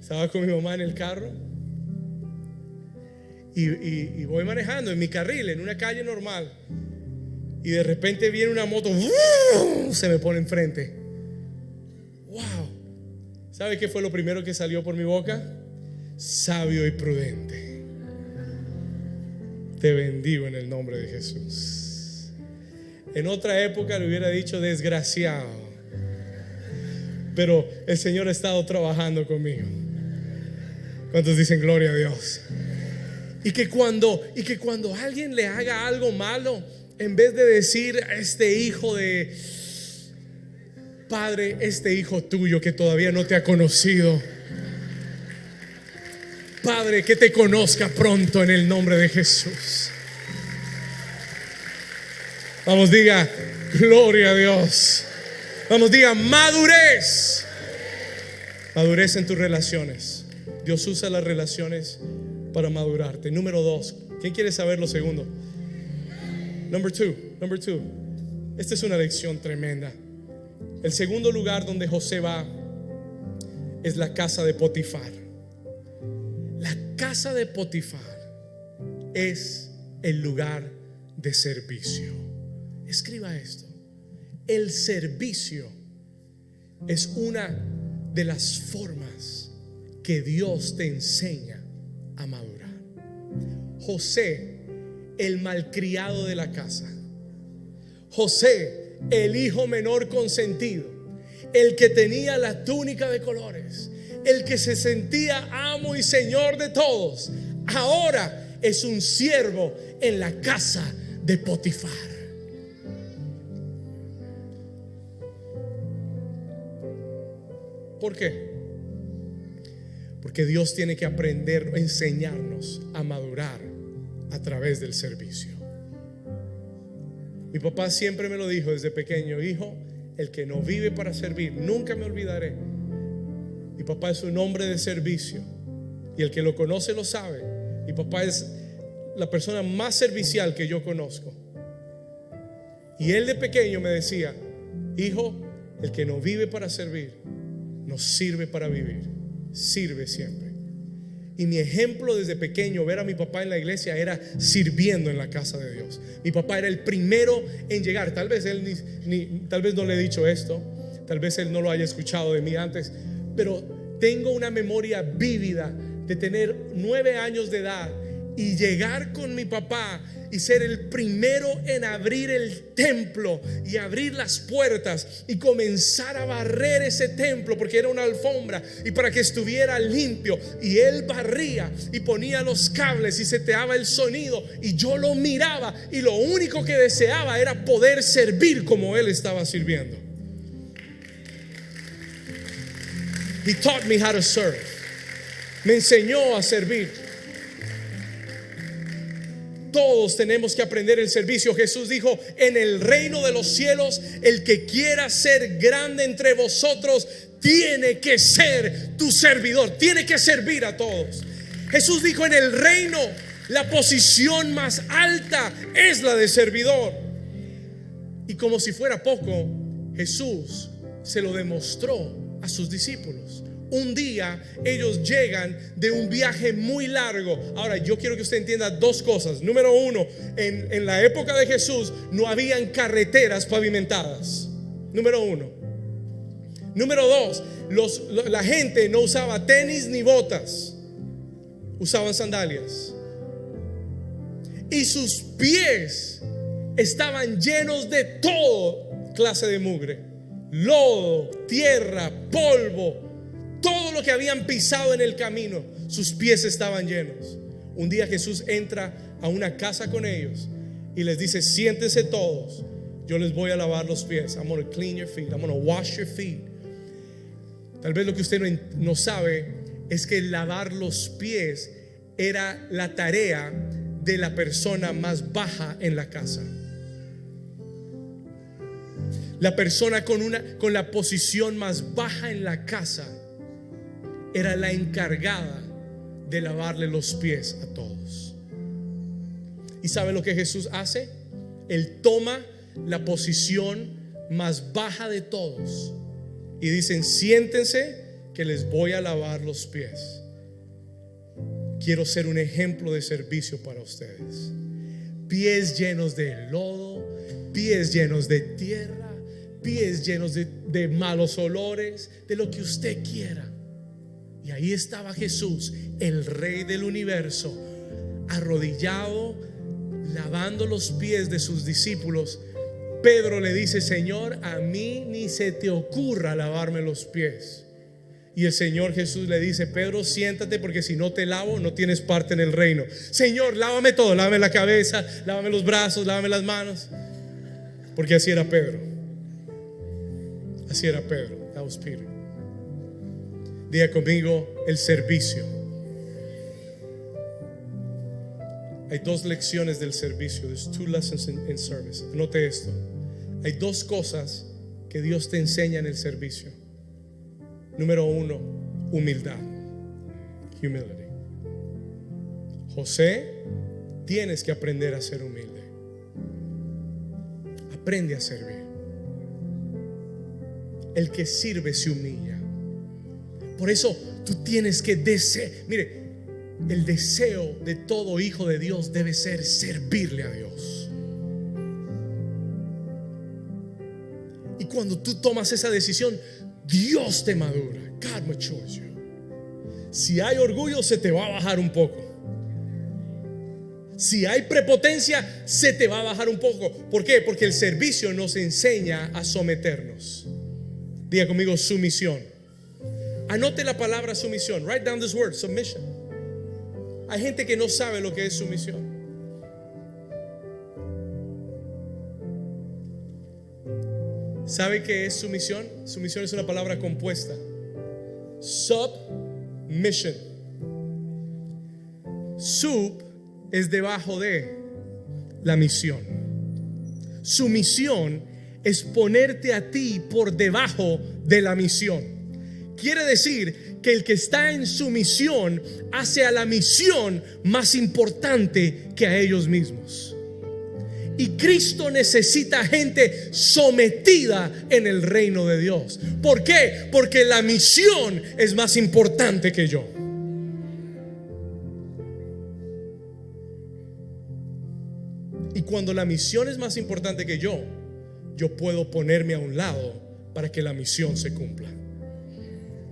estaba con mi mamá en el carro y voy manejando en mi carril, en una calle normal, y de repente viene una moto, se me pone enfrente. Wow. ¿Sabe qué fue lo primero que salió por mi boca? Sabio y prudente. Te bendigo en el nombre de Jesús. En otra época le hubiera dicho desgraciado, pero el Señor ha estado trabajando conmigo. ¿Cuántos dicen gloria a Dios? Y que cuando alguien le haga algo malo, en vez de decir a este hijo de Padre, este hijo tuyo que todavía no te ha conocido, Padre, que te conozca pronto en el nombre de Jesús. Vamos, diga gloria a Dios. Vamos, diga madurez. Madurez en tus relaciones. Dios usa las relaciones para madurarte. Número 2. ¿Quién quiere saber lo segundo? Number two. Esta es una lección tremenda. El segundo lugar donde José va es la casa de Potifar. La casa de Potifar es el lugar de servicio. Escriba esto: el servicio es una de las formas que Dios te enseña a madurar. José, el malcriado de la casa. José, el hijo menor consentido, el que tenía la túnica de colores, el que se sentía amo y señor de todos, ahora es un siervo en la casa de Potifar. ¿Por qué? Porque Dios tiene que aprender, enseñarnos a madurar a través del servicio. Mi papá siempre me lo dijo desde pequeño: hijo, el que no vive para servir, nunca me olvidaré. Mi papá es un hombre de servicio, y el que lo conoce lo sabe. Mi papá es la persona más servicial que yo conozco. Y él de pequeño me decía: hijo, el que no vive para servir, no sirve para vivir. Sirve siempre. Y mi ejemplo desde pequeño, ver a mi papá en la iglesia, era sirviendo en la casa de Dios. Mi papá era el primero en llegar. Tal vez él tal vez no le he dicho esto, tal vez él no lo haya escuchado de mí antes, pero tengo una memoria vívida de tener 9 años de edad y llegar con mi papá y ser el primero en abrir el templo y abrir las puertas y comenzar a barrer ese templo, porque era una alfombra, y para que estuviera limpio, y él barría y ponía los cables y seteaba el sonido, y yo lo miraba y lo único que deseaba era poder servir como él estaba sirviendo. He taught me how to serve. Me enseñó a servir. Todos tenemos que aprender el servicio. Jesús dijo: en el reino de los cielos, el que quiera ser grande entre vosotros tiene que ser tu servidor, tiene que servir a todos. Jesús dijo: en el reino, la posición más alta es la de servidor. Y como si fuera poco, Jesús se lo demostró a sus discípulos. Un día ellos llegan de un viaje muy largo. Ahora, yo quiero que usted entienda dos cosas. Número uno, en la época de Jesús no habían carreteras pavimentadas. Número uno. Número dos, la gente no usaba tenis ni botas, usaban sandalias. Y sus pies estaban llenos de toda clase de mugre: lodo, tierra, polvo. Todo lo que habían pisado en el camino, sus pies estaban llenos. Un día Jesús entra a una casa con ellos y les dice: siéntense todos, yo les voy a lavar los pies. I'm going to clean your feet, I'm going to wash your feet. Tal vez lo que usted no sabe es que lavar los pies era la tarea de la persona más baja en la casa. La persona con la posición más baja en la casa era la encargada de lavarle los pies a todos. ¿Y sabe lo que Jesús hace? Él toma la posición más baja de todos y dicen: siéntense que les voy a lavar los pies. Quiero ser un ejemplo de servicio para ustedes. Pies llenos de lodo, pies llenos de tierra, pies llenos de malos olores, de lo que usted quiera. Y ahí estaba Jesús, el Rey del universo, arrodillado, lavando los pies de sus discípulos. Pedro le dice: Señor, a mí ni se te ocurra lavarme los pies. Y el Señor Jesús le dice: Pedro, siéntate, porque si no te lavo, no tienes parte en el reino. Señor, lávame todo, lávame la cabeza, lávame los brazos, lávame las manos. Porque así era Pedro. Así era Pedro. That was Peter. Diga conmigo: el servicio. Hay dos lecciones del servicio. There's 2 lessons in service. Anote esto. Hay dos cosas que Dios te enseña en el servicio. Número 1, humildad. Humility. José, tienes que aprender a ser humilde. Aprende a servir. El que sirve se humilla. Por eso tú tienes que desear. Mire, el deseo de todo hijo de Dios debe ser servirle a Dios. Y cuando tú tomas esa decisión, Dios te madura. God matures you. Si hay orgullo, se te va a bajar un poco. Si hay prepotencia, se te va a bajar un poco. ¿Por qué? Porque el servicio nos enseña a someternos. Diga conmigo: sumisión. Anote la palabra sumisión. Write down this word, submission. Hay gente que no sabe lo que es sumisión. ¿Sabe qué es sumisión? Sumisión es una palabra compuesta. Submission. Sub es debajo de la misión. Sumisión es ponerte a ti por debajo de la misión. Quiere decir que el que está en sumisión hace a la misión más importante que a ellos mismos. Y Cristo necesita gente sometida en el reino de Dios. ¿Por qué? Porque la misión es más importante que yo. Y cuando la misión es más importante que yo puedo ponerme a un lado para que la misión se cumpla.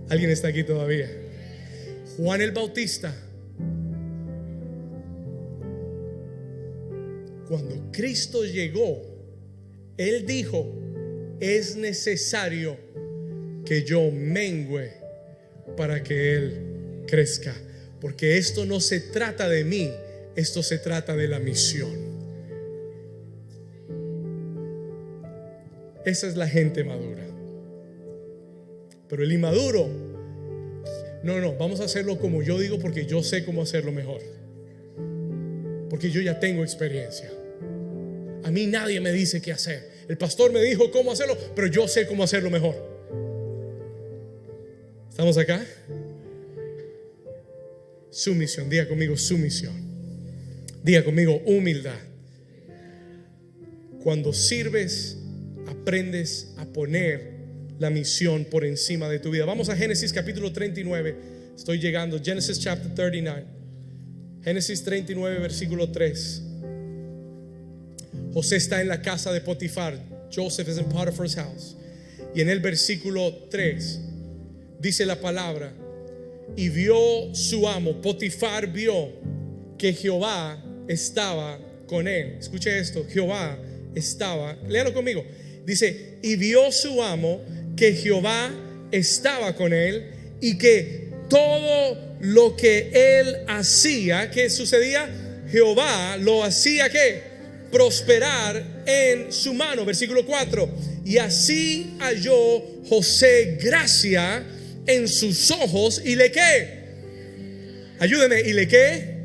¿Alguien está aquí todavía? Juan el Bautista, cuando Cristo llegó, Él dijo: es necesario que yo mengüe para que Él crezca. Porque esto no se trata de mí, esto se trata de la misión. Esa es la gente madura. Pero el inmaduro, no, vamos a hacerlo como yo digo, porque yo sé cómo hacerlo mejor. Porque yo ya tengo experiencia. A mí nadie me dice qué hacer. El pastor me dijo cómo hacerlo, pero yo sé cómo hacerlo mejor. ¿Estamos acá? Sumisión. Diga conmigo sumisión. Diga conmigo humildad. Cuando sirves, aprendes a poner la misión por encima de tu vida. Vamos a Génesis capítulo 39. Estoy llegando. Genesis chapter 39. Génesis 39 versículo 3. José está en la casa de Potifar. Joseph is in Potiphar's house. Y en el versículo 3 dice la palabra: y vio su amo, Potifar vio que Jehová estaba con él. Escuche esto: Jehová estaba, léalo conmigo. Dice: y vio su amo que Jehová estaba con él, y que todo lo que él hacía, ¿qué sucedía? Jehová lo hacía, ¿qué? Prosperar en su mano. Versículo 4: y así halló José gracia en sus ojos, y le ¿qué? Ayúdeme. ¿Y le qué?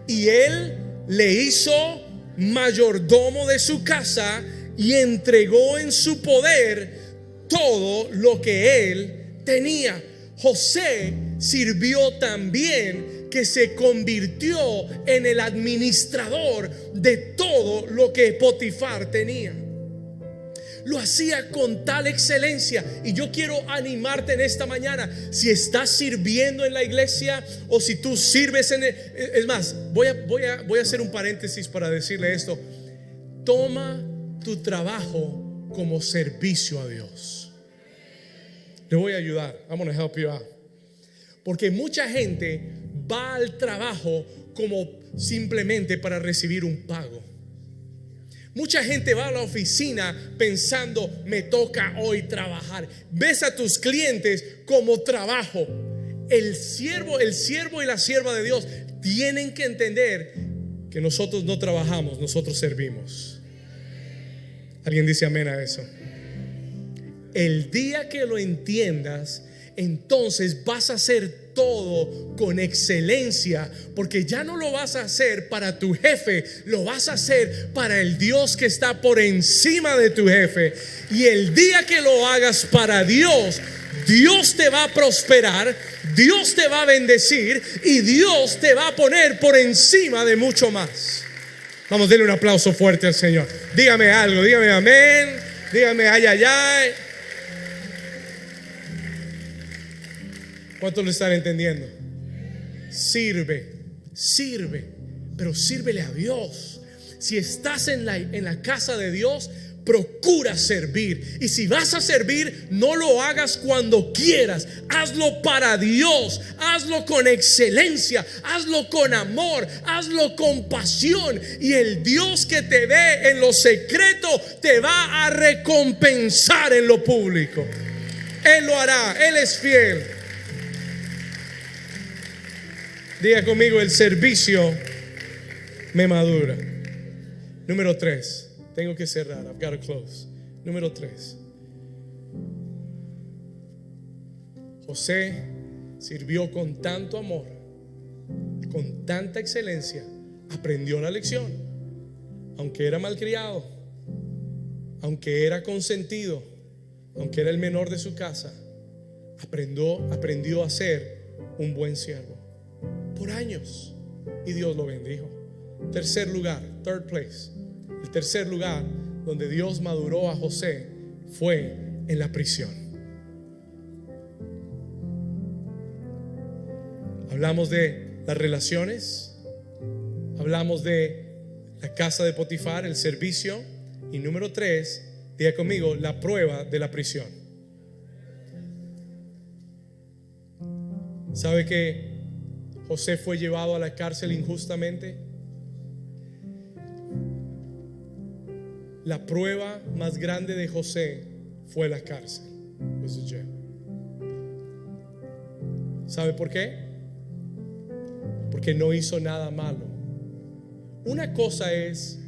Y él le hizo mayordomo de su casa, y entregó en su poder todo lo que él tenía. José sirvió tan bien que se convirtió en el administrador de todo lo que Potifar tenía. Lo hacía con tal excelencia. Y yo quiero animarte en esta mañana. Si estás sirviendo en la iglesia, o si tú sirves en es más, voy a hacer un paréntesis para decirle esto: toma tu trabajo como servicio a Dios. Le voy a ayudar. I'm gonna help you out. Porque mucha gente va al trabajo como simplemente para recibir un pago. Mucha gente va a la oficina pensando: me toca hoy trabajar. Ves a tus clientes como trabajo. El siervo y la sierva de Dios tienen que entender que nosotros no trabajamos, nosotros servimos. ¿Alguien dice amén a eso? El día que lo entiendas, entonces vas a hacer todo con excelencia, porque ya no lo vas a hacer para tu jefe, lo vas a hacer para el Dios que está por encima de tu jefe. Y el día que lo hagas para Dios, Dios te va a prosperar, Dios te va a bendecir, y Dios te va a poner por encima de mucho más. Vamos, denle un aplauso fuerte al Señor. Dígame algo, dígame amén, dígame ay, ay, ay. ¿Cuántos lo están entendiendo? Sirve, pero sírvele a Dios. Si estás en la casa de Dios, procura servir. Y si vas a servir, no lo hagas cuando quieras. Hazlo para Dios. Hazlo con excelencia. Hazlo con amor. Hazlo con pasión. Y el Dios que te ve en lo secreto te va a recompensar en lo público. Él lo hará. Él es fiel. Diga conmigo: el servicio me madura. Número 3. Tengo que cerrar. I've got to close. Número 3. José sirvió con tanto amor, con tanta excelencia. Aprendió la lección. Aunque era malcriado, aunque era consentido, aunque era el menor de su casa, aprendió a ser un buen siervo por años, y Dios lo bendijo. Tercer lugar, third place, El tercer lugar donde Dios maduró a José fue en la prisión. Hablamos de las relaciones, hablamos de la casa de Potifar, el servicio, y número 3, diga conmigo, la prueba de la prisión. ¿Sabe que José fue llevado a la cárcel injustamente? La prueba más grande de José fue la cárcel. ¿Sabe por qué? Porque no hizo nada malo. Una cosa es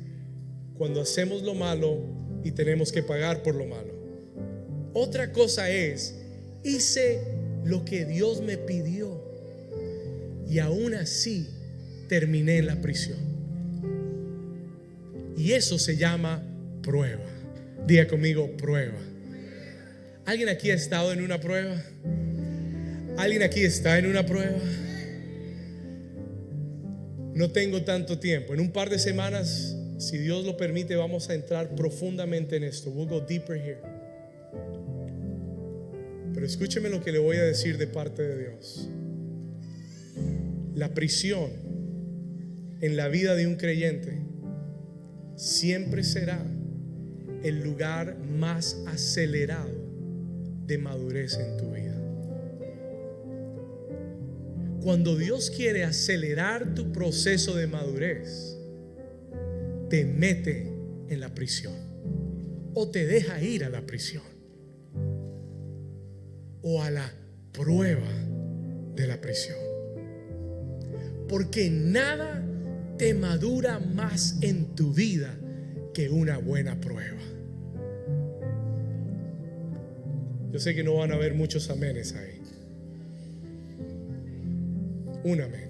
cuando hacemos lo malo y tenemos que pagar por lo malo. Otra cosa es, hice lo que Dios me pidió y aún así terminé en la prisión. Y eso se llama prueba. Diga conmigo, prueba. ¿Alguien aquí ha estado en una prueba? ¿Alguien aquí está en una prueba? No tengo tanto tiempo. En un par de semanas, si Dios lo permite, vamos a entrar profundamente en esto. We'll go deeper here. Pero escúcheme lo que le voy a decir de parte de Dios. La prisión en la vida de un creyente siempre será el lugar más acelerado de madurez en tu vida. Cuando Dios quiere acelerar tu proceso de madurez, te mete en la prisión o te deja ir a la prisión o a la prueba de la prisión, porque nada te madura más en tu vida que una buena prueba. Yo sé que no van a haber muchos amenes ahí. Un amén.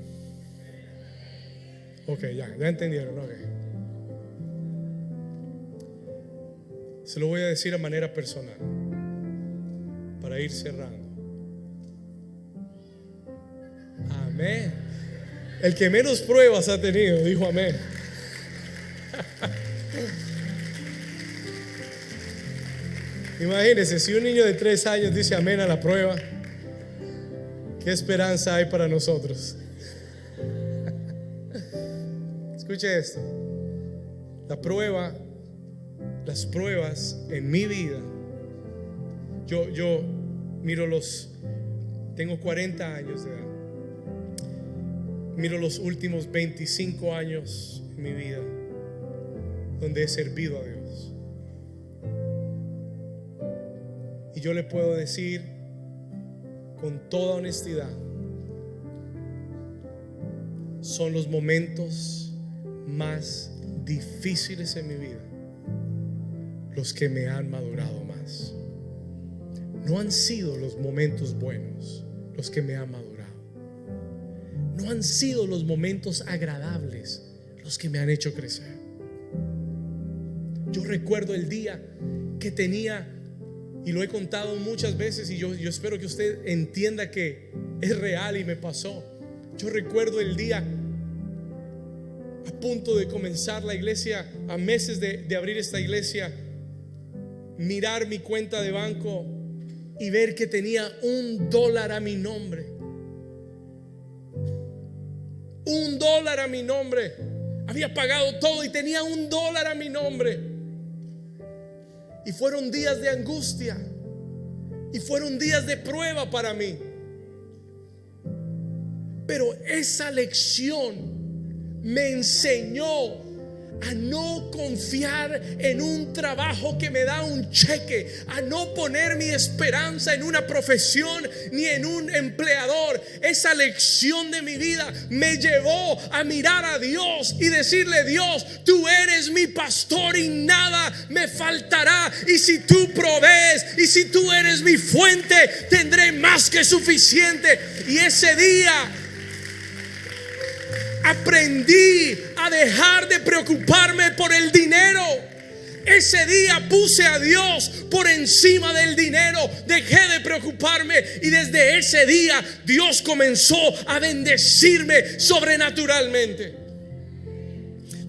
Ok, ya entendieron, ok. Se lo voy a decir a manera personal para ir cerrando. Amén. El que menos pruebas ha tenido dijo amén. Imagínense, si un niño de 3 años dice amén a la prueba, ¿qué esperanza hay para nosotros? Escuche esto. Las pruebas en mi vida, yo miro tengo 40 años de edad. Miro los últimos 25 años en mi vida donde he servido a Dios. Y yo le puedo decir con toda honestidad, son los momentos más difíciles en mi vida los que me han madurado más. No han sido los momentos buenos los que me han madurado. No han sido los momentos agradables los que me han hecho crecer. Yo recuerdo el día que tenía, y lo he contado muchas veces, y yo espero que usted entienda que es real y me pasó. Yo recuerdo el día a punto de comenzar la iglesia, a meses de abrir esta iglesia, mirar mi cuenta de banco y ver que tenía $1 a mi nombre. $1 a mi nombre. Había pagado todo y tenía $1 a mi nombre. Y fueron días de angustia y fueron días de prueba para mí. Pero esa lección me enseñó a no confiar en un trabajo que me da un cheque, a no poner mi esperanza en una profesión ni en un empleador. Esa lección de mi vida me llevó a mirar a Dios y decirle: Dios, tú eres mi pastor y nada me faltará, y si tú provees y si tú eres mi fuente, tendré más que suficiente. Y ese día aprendí a dejar de preocuparme por el dinero. Ese día puse a Dios por encima del dinero. Dejé de preocuparme y desde ese día Dios comenzó a bendecirme sobrenaturalmente.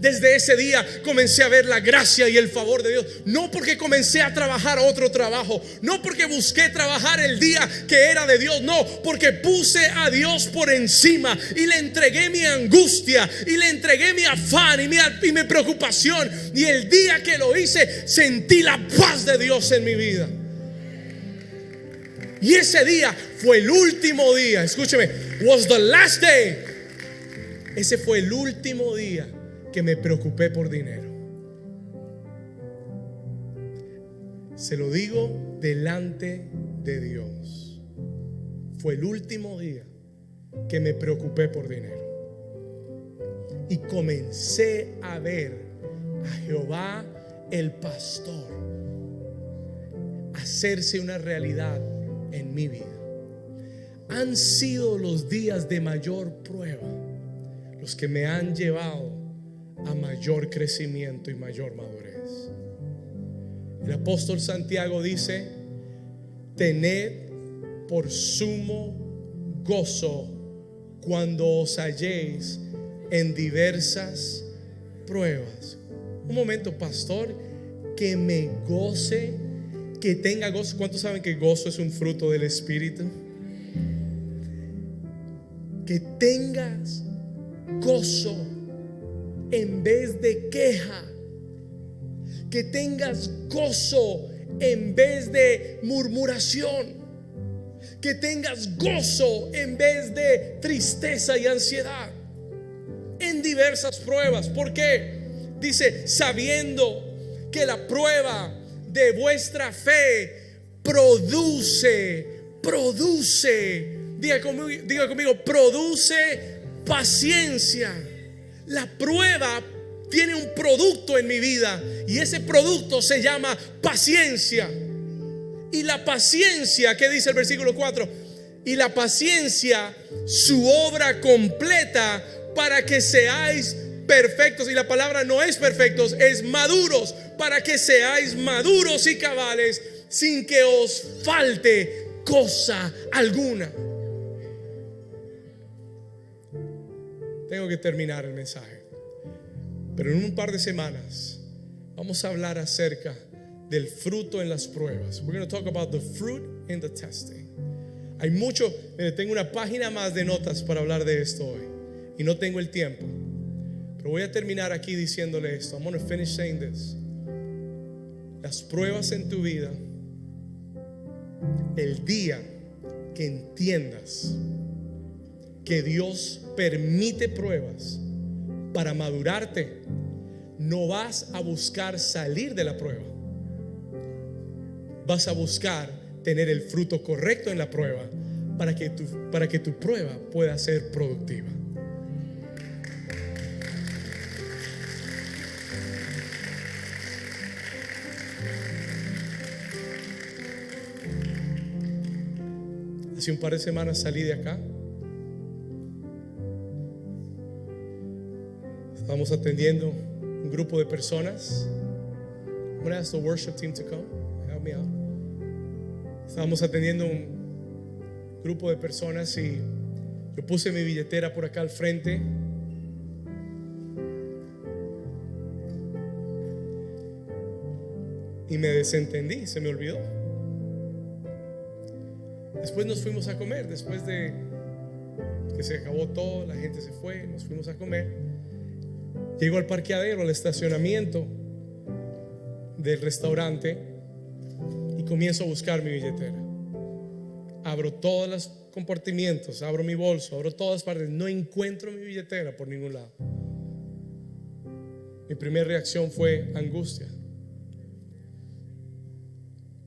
Desde ese día comencé a ver la gracia y el favor de Dios. No porque comencé a trabajar otro trabajo, no porque busqué trabajar el día que era de Dios, no, porque puse a Dios por encima y le entregué mi angustia y le entregué mi afán y mi preocupación. Y el día que lo hice, sentí la paz de Dios en mi vida. Y ese día fue el último día. Escúcheme, was the last day. Ese fue el último día que me preocupé por dinero. Se lo digo delante de Dios. Fue el último día que me preocupé por dinero. Y comencé a ver a Jehová el pastor hacerse una realidad en mi vida. Han sido los días de mayor prueba los que me han llevado a mayor crecimiento y mayor madurez. El apóstol Santiago dice: tened por sumo gozo cuando os halléis en diversas pruebas. Un momento, pastor, que me goce, que tenga gozo. ¿Cuántos saben que gozo es un fruto del Espíritu? Que tengas gozo en vez de queja. Que tengas gozo en vez de murmuración. Que tengas gozo en vez de tristeza y ansiedad. En diversas pruebas. ¿Por qué? Dice: sabiendo que la prueba de vuestra fe produce, diga conmigo, produce paciencia. La prueba tiene un producto en mi vida y ese producto se llama paciencia. Y la paciencia, ¿qué dice el versículo 4? Y la paciencia, su obra completa, para que seáis perfectos. Y la palabra no es perfectos, es maduros, para que seáis maduros y cabales, sin que os falte cosa alguna. Tengo que terminar el mensaje, pero en un par de semanas vamos a hablar acerca del fruto en las pruebas. We're going to talk about the fruit in the testing. Hay mucho, tengo una página más de notas para hablar de esto hoy y no tengo el tiempo, pero voy a terminar aquí diciéndole esto. I'm going to finish saying this. Las pruebas en tu vida, el día que entiendas que Dios permite pruebas para madurarte, no vas a buscar salir de la prueba. Vas a buscar tener el fruto correcto en la prueba para que tu prueba pueda ser productiva. Hace un par de semanas salí de acá. Estábamos atendiendo un grupo de personas. I'm going to ask the worship team to come. Help me out. Estábamos atendiendo un grupo de personas y yo puse mi billetera por acá al frente. Y me desentendí, se me olvidó. Después nos fuimos a comer. Después de que se acabó todo, la gente se fue, nos fuimos a comer. Llego al parqueadero, al estacionamiento del restaurante y comienzo a buscar mi billetera. Abro todos los compartimientos, abro mi bolso, abro todas partes. No encuentro mi billetera por ningún lado. Mi primera reacción fue angustia.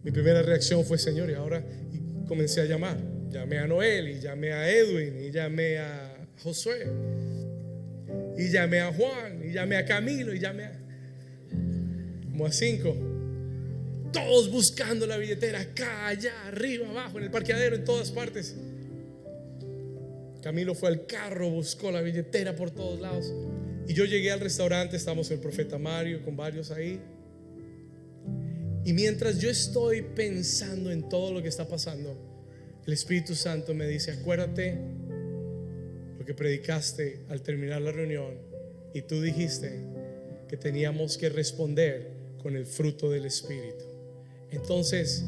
Mi primera reacción fue: Señor, y ahora, y comencé a llamar. Llamé a Noel, y llamé a Edwin, y llamé a Josué, y llamé a Juan, y llamé a Camilo, y llamé como a 5. Todos buscando la billetera, acá, allá, arriba, abajo, en el parqueadero, en todas partes. Camilo fue al carro, buscó la billetera por todos lados. Y yo llegué al restaurante, estamos el profeta Mario con varios ahí. Y mientras yo estoy pensando en todo lo que está pasando, el Espíritu Santo me dice: acuérdate lo que predicaste al terminar la reunión. Y tú dijiste que teníamos que responder con el fruto del Espíritu. Entonces,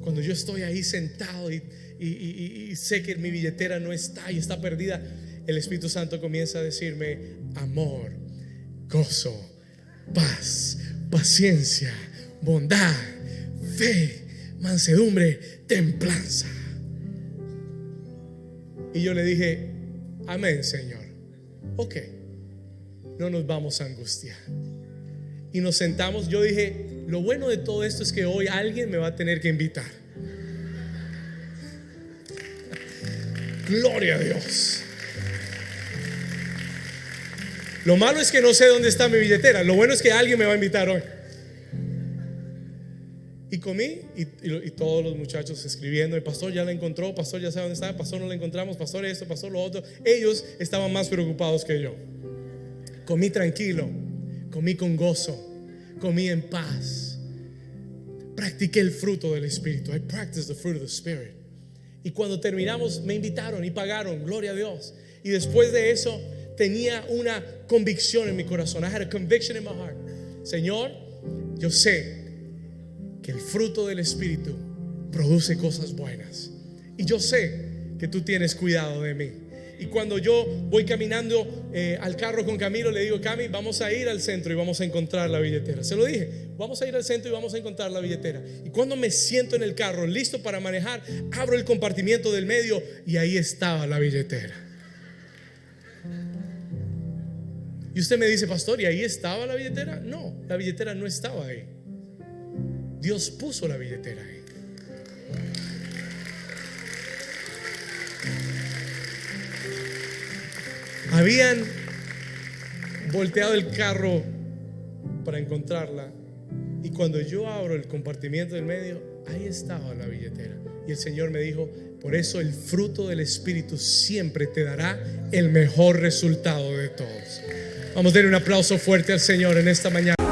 cuando yo estoy ahí sentado y sé que mi billetera no está y está perdida, el Espíritu Santo comienza a decirme: amor, gozo, paz, paciencia, bondad, fe, mansedumbre, templanza. Y yo le dije: amén, Señor. Ok, no nos vamos a angustiar. Y nos sentamos. Yo dije: lo bueno de todo esto es que hoy alguien me va a tener que invitar. Gloria a Dios. Lo malo es que no sé dónde está mi billetera. Lo bueno es que alguien me va a invitar hoy. Y comí y todos los muchachos escribiendo: el pastor ya la encontró, pastor ya sabe dónde está, pastor no la encontramos, pastor esto, pastor lo otro. Ellos estaban más preocupados que yo. Comí tranquilo, comí con gozo, comí en paz. Practiqué el fruto del Espíritu. I practiced the fruit of the Spirit. Y cuando terminamos me invitaron y pagaron, gloria a Dios. Y después de eso tenía una convicción en mi corazón. I had a conviction in my heart. Señor, yo sé que el fruto del Espíritu produce cosas buenas, y yo sé que tú tienes cuidado de mí. Y cuando yo voy caminando al carro con Camilo, le digo: Cami, vamos a ir al centro y vamos a encontrar la billetera. Se lo dije: vamos a ir al centro y vamos a encontrar la billetera. Y cuando me siento en el carro listo para manejar, abro el compartimiento del medio y ahí estaba la billetera. Y usted me dice: pastor, ¿y ahí estaba la billetera? No, la billetera no estaba ahí. Dios puso la billetera ahí. Habían volteado el carro para encontrarla, y cuando yo abro el compartimiento del medio, ahí estaba la billetera. Y el Señor me dijo: por eso el fruto del Espíritu siempre te dará el mejor resultado de todos. Vamos a darle un aplauso fuerte al Señor en esta mañana.